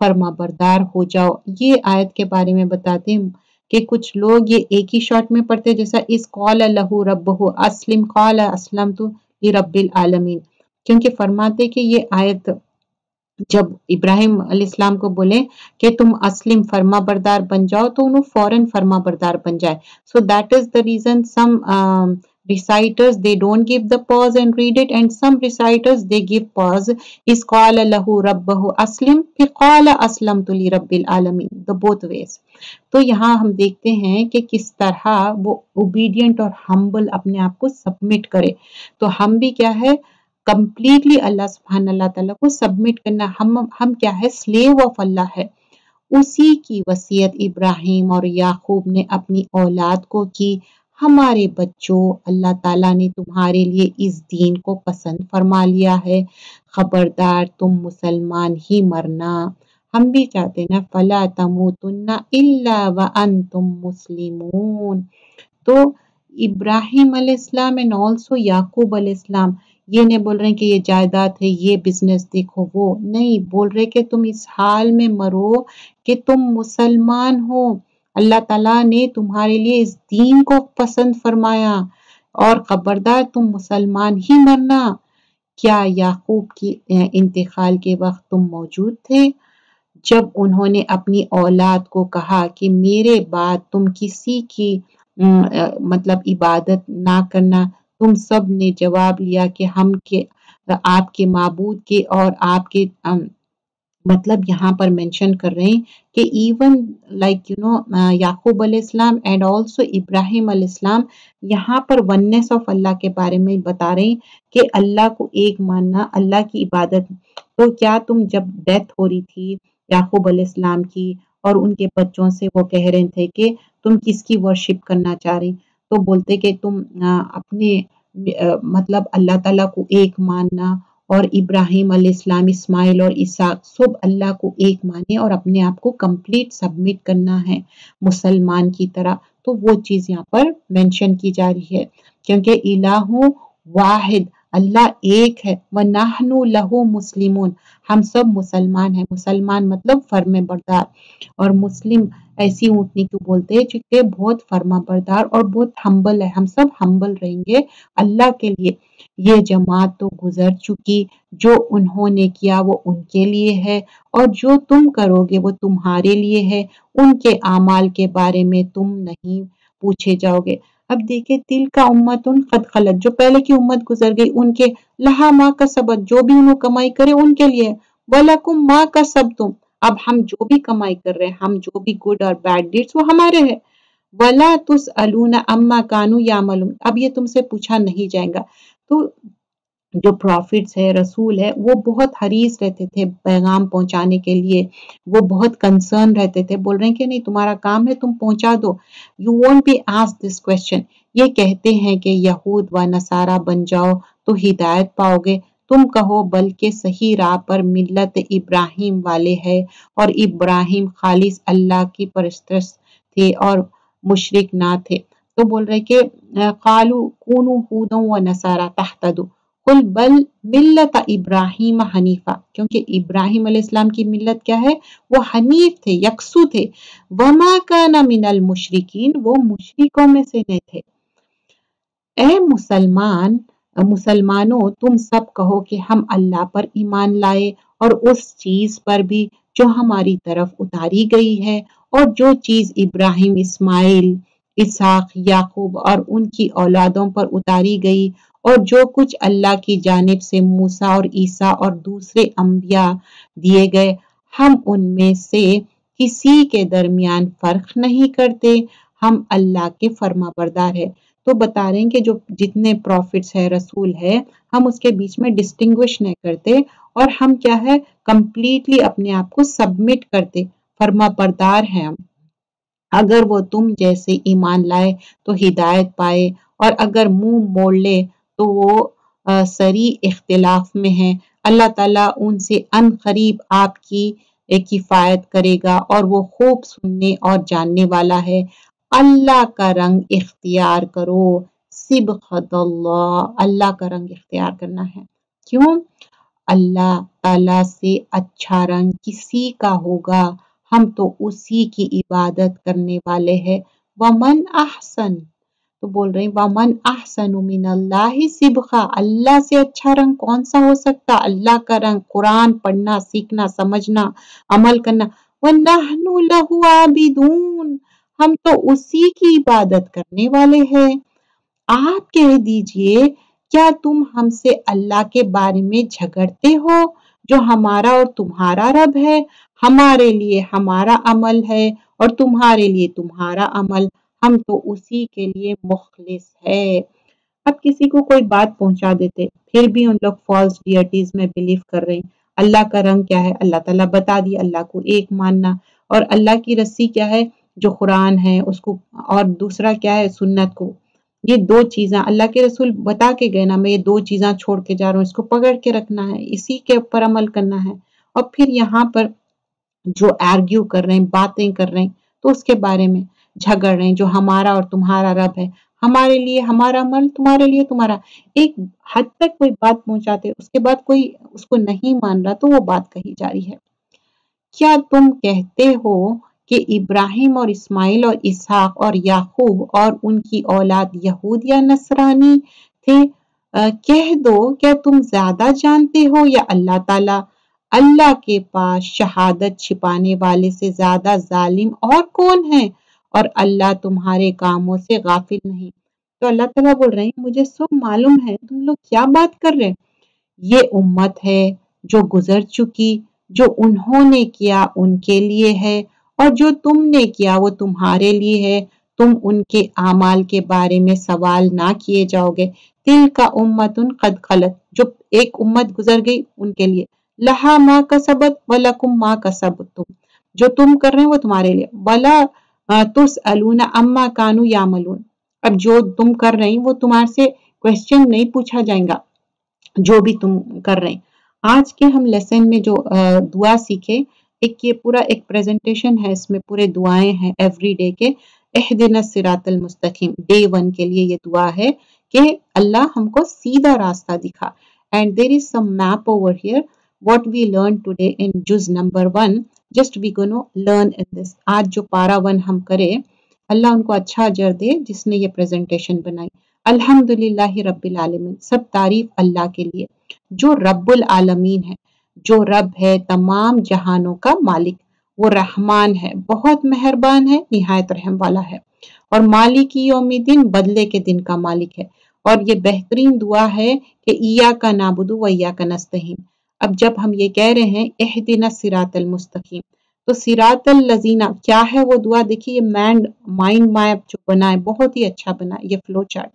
A: فرما بردار ہو جاؤ۔ یہ آیت کے بارے میں بتاتے ہیں کہ کچھ لوگ یہ ایک ہی شارٹ میں پڑھتے جیسا اس قال لہو ربہ اسلم قال اسلمت لرب العالمین، کیونکہ فرماتے کہ یہ آیت جب ابراہیم علیہ السلام کو بولے کہ تم اسلم فرما بردار بن جاؤ تو انہوں فوراً فرما بردار بن جائے. So that is the reason some reciters they don't give the pause and read it, and some reciters they give pause. is قال له ربه اسلم پھر قال اسلمت لرب العالمین، the both ways. تو یہاں ہم دیکھتے ہیں کہ کس طرح وہ اوبیڈینٹ اور ہمبل اپنے آپ کو سبمٹ کرے. تو ہم بھی کیا ہے کمپلیٹلی اللہ سبحانہ اللہ تعالیٰ کو سبمٹ کرنا. ہم کیا ہے سلیو آف اللہ ہے. اسی کی وصیت ابراہیم اور یعقوب نے اپنی اولاد کو کی. ہمارے بچوں اللہ تعالیٰ نے تمہارے لیے اس دین کو پسند فرما لیا ہے، خبردار تم مسلمان ہی مرنا. ہم بھی چاہتے ہیں نا فَلَا تَمُوتُنَّ إِلَّا وَأَنْتُمْ مُسْلِمُونَ. تو ابراہیم علیہ السلام and also یعقوب علیہ السلام یہ نہیں بول رہے ہیں کہ یہ جائیداد ہے، یہ بزنس دیکھو، وہ نہیں بول رہے کہ تم اس حال میں مرو کہ تم مسلمان ہو. اللہ تعالیٰ نے تمہارے لیے اس دین کو پسند فرمایا اور خبردار تم مسلمان ہی مرنا. کیا یعقوب کی انتقال کے وقت تم موجود تھے جب انہوں نے اپنی اولاد کو کہا کہ میرے بعد تم کسی کی مطلب عبادت نہ کرنا؟ تم سب نے جواب لیا کہ ہم کے آپ کے معبود کے اور آپ کے مطلب یہاں پر مینشن کر رہے ہیں کہ ایون لائک یعقوب علیہ السلام اینڈ آلسو ابراہیم علیہ السلام یہاں پر وننس آف اللہ کے بارے میں بتا رہے ہیں کہ اللہ کو ایک ماننا، اللہ کی عبادت. تو کیا تم جب ڈیتھ ہو رہی تھی یعقوب علیہ السلام کی اور ان کے بچوں سے وہ کہہ رہے تھے کہ تم کس کی ورشپ کرنا چاہ رہی، تو بولتے کہ تم اپنے مطلب اللہ تعالیٰ کو ایک ماننا اور ابراہیم علیہ السلام اسماعیل اور اسحاق سب اللہ کو ایک مانے اور اپنے آپ کو کمپلیٹ سبمٹ کرنا ہے مسلمان کی طرح. تو وہ چیز یہاں پر مینشن کی جا رہی ہے کیونکہ الہ واحد اللہ ایک ہے. وَنَحْنُ لَهُ مُسْلِمُونَ ہم سب مسلمان ہیں. مسلمان مطلب فرما بردار، اور مسلم ایسی اونٹنی کو بولتے ہیں جو کہ بہت فرما بردار اور بہت ہمبل ہے. ہم سب ہمبل رہیں گے اللہ کے لیے. یہ جماعت تو گزر چکی، جو انہوں نے کیا وہ ان کے لیے ہے اور جو تم کرو گے وہ تمہارے لیے ہے. ان کے اعمال کے بارے میں تم نہیں پوچھے جاؤ گے. اب دیکھیں تل کا امت قد خلت جو پہلے کی امت گزر گئی ان کے لہا ما کسبت جو بھی انہوں کمائی کرے ان کے لیے، وَلَكُمْ مَا كَسَبْتُمْ اب ہم جو بھی کمائی کر رہے ہیں، ہم جو بھی گڈ اور بیڈ ڈیڈس وہ ہمارے ہیں. وَلَا تُسْأَلُونَ عَمَّا كَانُوا يَعْمَلُونَ اب یہ تم سے پوچھا نہیں جائے گا. تو جو پروفٹس ہے رسول ہے وہ بہت حریص رہتے تھے پیغام پہنچانے کے لیے، وہ بہت کنسرن رہتے تھے. بول رہے ہیں کہ نہیں تمہارا کام ہے تم پہنچا دو. You won't be ask this question. یہ کہتے ہیں کہ یہود و نصارہ بن جاؤ تو ہدایت پاؤ گے. تم کہو بلکہ صحیح راہ پر ملت ابراہیم والے ہے اور ابراہیم خالص اللہ کی پرستش تھے اور مشرک نہ تھے. تو بول رہے کہ قالوا کونوا ہودا و نصارى تہتدوا قل بل ملت ابراہیم حنیفہ کیونکہ ابراہیم علیہ السلام کی ملت کیا ہے وہ حنیف تھے، یکسو تھے. وما کان من المشرکین وہ مشرکوں میں سے نہیں تھے. اے مسلمانوں تم سب کہو کہ ہم اللہ پر ایمان لائے اور اس چیز پر بھی جو ہماری طرف اتاری گئی ہے اور جو چیز ابراہیم اسماعیل اسحاق یعقوب اور ان کی اولادوں پر اتاری گئی اور جو کچھ اللہ کی جانب سے موسیٰ اور عیسیٰ اور دوسرے انبیاء دیے گئے ہم ان میں سے کسی کے درمیان فرق نہیں کرتے. ہم اللہ کے فرما بردار ہیں. تو بتا رہے ہیں کہ جو جتنے پروفٹس ہے رسول ہے ہم اس کے بیچ میں ڈسٹنگوش نہیں کرتے اور ہم کیا ہے کمپلیٹلی اپنے آپ کو سبمٹ کرتے، فرما بردار ہیں ہم. اگر وہ تم جیسے ایمان لائے تو ہدایت پائے اور اگر منہ موڑ لے تو وہ سری اختلاف میں ہیں. اللہ تعالیٰ ان سے ان قریب آپ کی کفایت کرے گا اور وہ خوب سننے اور جاننے والا ہے. اللہ کا رنگ اختیار کرو. صبغۃ اللہ اللہ کا رنگ اختیار کرنا ہے. کیوں؟ اللہ تعالیٰ سے اچھا رنگ کسی کا ہوگا، ہم تو اسی کی عبادت کرنے والے ہیں۔ ومن احسن، تو بول رہے ہیں ومن احسن من اللہ صبغا، اللہ سے اچھا رنگ کون سا ہو سکتا؟ اللہ کا رنگ، قرآن پڑھنا، سیکھنا، سمجھنا، عمل کرنا۔ وَنَحْنُ لَهُ عَابِدُونَ، ہم تو اسی کی عبادت کرنے والے ہیں۔ آپ کہہ دیجئے کیا تم ہم سے اللہ کے بارے میں جھگڑتے ہو جو ہمارا اور تمہارا رب ہے؟ ہمارے لیے ہمارا عمل ہے اور تمہارے لیے تمہارا عمل، ہم تو اسی کے لیے مخلص ہے۔ اب کسی کو کوئی بات پہنچا دیتے، پھر بھی ان لوگ فالس ڈیٹیز میں بلیو کر رہے ہیں۔ اللہ کا رنگ کیا ہے؟ اللہ تعالیٰ بتا دیا، اللہ کو ایک ماننا، اور اللہ کی رسی کیا ہے؟ جو قرآن ہے اس کو، اور دوسرا کیا ہے؟ سنت کو۔ یہ دو چیزاں اللہ کے رسول بتا کے گئے نا، میں یہ دو چیزاں چھوڑ کے جا رہا ہوں، اس کو پکڑ کے رکھنا ہے، اسی کے اوپر عمل کرنا ہے۔ اور پھر یہاں پر جو آرگیو کر رہے ہیں، باتیں کر رہے ہیں، تو اس کے بارے میں جھگڑ رہے ہیں، جو ہمارا اور تمہارا رب ہے، ہمارے لیے ہمارا عمل، تمہارے لیے تمہارا۔ ایک حد تک کوئی بات پہنچاتے، اس کے بعد کوئی اس کو نہیں مان رہا تو وہ بات کہی جا رہی ہے۔ کیا تم کہتے ہو کہ ابراہیم اور اسماعیل اور اسحاق اور یعقوب اور ان کی اولاد یہود یا نصرانی تھے؟ کہہ دو کیا تم زیادہ جانتے ہو یا اللہ تعالیٰ؟ اللہ کے پاس شہادت چھپانے والے سے زیادہ ظالم اور کون ہے؟ اور اللہ تمہارے کاموں سے غافل نہیں۔ تو اللہ تعالیٰ بول رہے ہیں مجھے سب معلوم ہے، تم لوگ کیا بات کر رہے؟ یہ امت ہے جو گزر چکی، جو انہوں نے کیا ان کے لیے ہے، اور جو تم نے کیا وہ تمہارے لیے ہے، تم ان کے اعمال کے بارے میں سوال نہ کیے جاؤ گے۔ تل کا امت قد خلت، جو ایک امت گزر گئی ان کے لیے، لہا ما کسبت ولکم ما کسبتم، جو تم کر رہے ہیں وہ تمہارے لیے، ولا تسألون عما کانوا یعملون، اب جو تم کر رہے ہیں وہ تمہارے سے کوسچن نہیں پوچھا جائے گا جو بھی تم کر رہے ہیں۔ آج کے ہم لیسن میں جو دعا سیکھے، ایک یہ پورا ایک پریزنٹیشن ہے، اس میں پورے دعائیں ہیں ایوری ڈے کے۔ اہدنا الصراط المستقیم، ڈے 1 کے لیے یہ دعا ہے کہ اللہ ہم کو سیدھا راستہ دکھا۔ And there is some map over here what we learned today in جز number 1، just we gonna learn in this۔ آج جو پارا 1 ہم کرے، اللہ ان کو اچھا اجر دے جس نے یہ پریزنٹیشن بنائی۔ الحمدللہ رب العالمین، سب تعریف اللہ کے لیے جو رب العالمین ہے، جو رب ہے تمام جہانوں کا مالک، وہ رحمان ہے، بہت مہربان ہے، نہایت رحم والا ہے، اور مالک یوم الدین، بدلے کے دن کا مالک ہے۔ اور یہ بہترین دعا ہے کہ ایاک نعبد و ایاک نستعین۔ اب جب ہم یہ کہہ رہے ہیں اہدنا الصراط المستقیم، تو صراط الذین کیا ہے وہ دعا؟ دیکھیے یہ مائنڈ میپ جو بنا ہے بہت ہی اچھا بنا ہے، یہ فلو چارٹ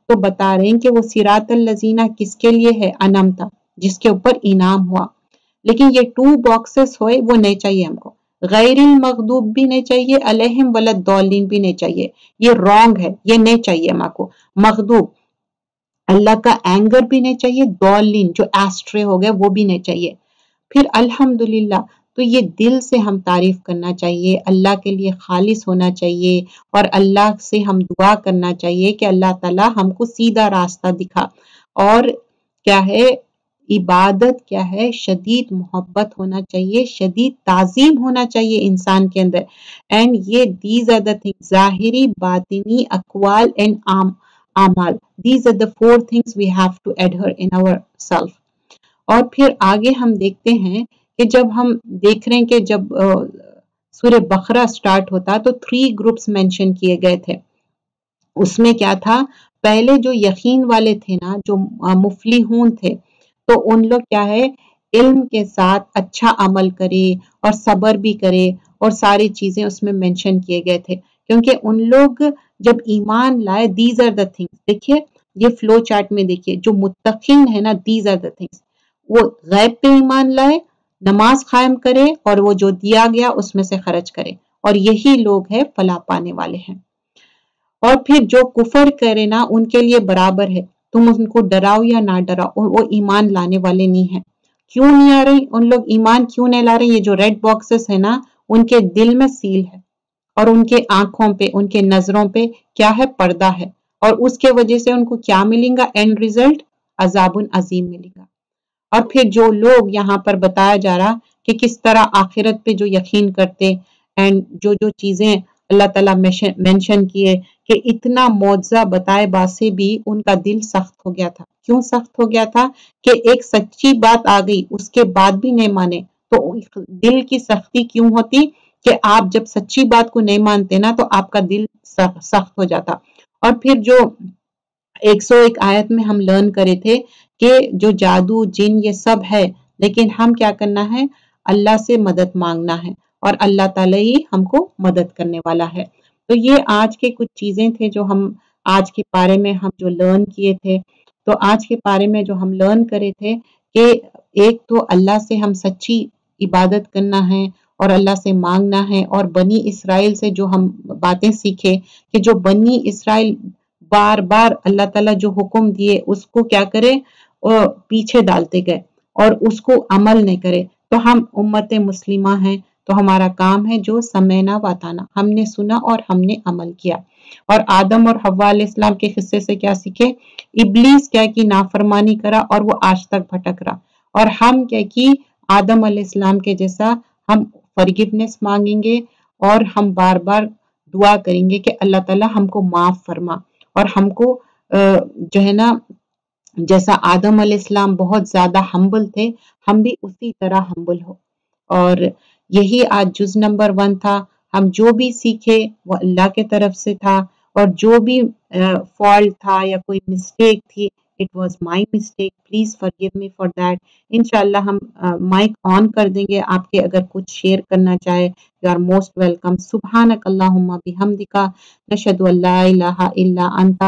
A: تو بتا رہے ہیں کہ وہ صراط الذین کس کے لیے ہے؟ انعمتا، جس کے اوپر انعام ہوا۔ لیکن یہ 2 باکسز ہوئے وہ نہیں چاہیے ہم کو، غیر المغضوب بھی نہیں چاہیے، علیہم ولا الضالین بھی نہیں چاہیے، یہ رانگ ہے، یہ نہیں چاہیے ہم کو۔ مغضوب اللہ کا اینگر بھی نہیں چاہیے، ضالین جو ایسٹرے ہو گئے وہ بھی نہیں چاہیے۔ پھر الحمدللہ، تو یہ دل سے ہم تعریف کرنا چاہیے، اللہ کے لیے خالص ہونا چاہیے، اور اللہ سے ہم دعا کرنا چاہیے کہ اللہ تعالیٰ ہم کو سیدھا راستہ دکھا۔ اور کیا ہے عبادت، کیا ہے شدید محبت ہونا چاہیے، شدید تعظیم ہونا چاہیے انسان کے اندر۔ اینڈ یہ دیز آر دا تھنگز، ظاہری، باطنی، اقوال اینڈ اعمال، these are the 4 things we have to adhere in ourself۔ اور پھر آگے ہم دیکھتے ہیں کہ جب ہم دیکھ رہے ہیں کہ جب سورہ بقرہ سٹارٹ ہوتا تو 3 گروپس مینشن کیے گئے تھے۔ اس میں کیا تھا؟ پہلے جو یقین والے تھے نا، جو مفلحون تھے، تو ان لوگ کیا ہے علم کے ساتھ اچھا عمل کرے اور صبر بھی کرے، اور ساری چیزیں اس میں مینشن کیے گئے تھے، کیونکہ ان لوگ جب ایمان لائے، دیز آر دا تھنگس، دیکھیے یہ فلو چارٹ میں دیکھیے جو متقین ہے نا، دیز آر دا تھنگس، وہ غیب پہ ایمان لائے، نماز قائم کرے، اور وہ جو دیا گیا اس میں سے خرچ کرے، اور یہی لوگ ہیں فلاح پانے والے ہیں۔ اور پھر جو کفر کرے نا ان کے لیے برابر ہے، تم ان کو ڈراؤ یا نہ ڈراؤ، وہ ایمان لانے والے نہیں ہیں۔ کیوں نہیں آ رہے ان لوگ؟ ایمان کیوں نہیں لا رہے؟ یہ جو ریڈ باکسز ہے نا، ان کے دل میں سیل ہے، اور ان کے آنکھوں پہ، ان کے نظروں پہ کیا ہے؟ پردہ ہے، اور اس کے وجہ سے ان کو کیا ملیں گا؟ اینڈ ریزلٹ عذاب عظیم ملے گا۔ اور پھر جو لوگ یہاں پر بتایا جا رہا کہ کس طرح آخرت پہ جو یقین کرتے اینڈ جو چیزیں اللہ تعالیٰ مینشن کیے کہ اتنا معجزہ بتائے بعد سے بھی ان کا دل سخت ہو گیا تھا. کیوں سخت ہو گیا تھا؟ کہ ایک سچی بات آ گئی اس کے بعد بھی نہیں مانے. تو دل کی سختی کیوں ہوتی؟ کہ آپ جب سچی بات کو نہیں مانتے نا تو آپ کا دل سخت ہو جاتا. اور پھر جو 101 آیت میں ہم لرن کرے تھے کہ جو جادو جن یہ سب ہے، لیکن ہم کیا کرنا ہے؟ اللہ سے مدد مانگنا ہے اور اللہ تعالیٰ ہی ہم کو مدد کرنے والا ہے. تو یہ آج کے کچھ چیزیں تھے جو ہم آج کے پارے میں ہم جو لرن کیے تھے. تو آج کے پارے میں جو ہم لرن کرے تھے کہ ایک تو اللہ سے ہم سچی عبادت کرنا ہے اور اللہ سے مانگنا ہے. اور بنی اسرائیل سے جو ہم باتیں سیکھے کہ جو بنی اسرائیل بار بار اللہ تعالیٰ جو حکم دیے اس کو کیا کرے اور پیچھے ڈالتے گئے اور اس کو عمل نہیں کرے. تو ہم امت مسلمہ ہیں تو ہمارا کام ہے جو سمینا واتانا، ہم نے سنا اور ہم نے عمل کیا. اور آدم اور حوا علیہ السلام کے قصے سے کیا سیکھے؟ ابلیس کیا کی نافرمانی کرا اور وہ آج تک بھٹک رہا. اور ہم کیا کی آدم علیہ السلام کے جیسا ہم فرگیونیس مانگیں گے اور ہم بار بار دعا کریں گے کہ اللہ تعالیٰ ہم کو معاف فرما. اور ہم کو جو ہے نا جیسا آدم علیہ السلام بہت زیادہ ہمبل تھے، ہم بھی اسی طرح ہمبل ہو. اور یہی آج جز نمبر 1 تھا. ہم جو بھی سیکھے وہ اللہ کے طرف سے تھا اور جو بھی فالٹ تھا یا کوئی مسٹیک تھی it was my mistake, please forgive me for that. انشاءاللہ ہم مائک آن کر دیں گے. آپ کے اگر کچھ شیئر کرنا چاہے you are most welcome. سبحانک اللہم بحمدک نشہد ان لا الہ الا انت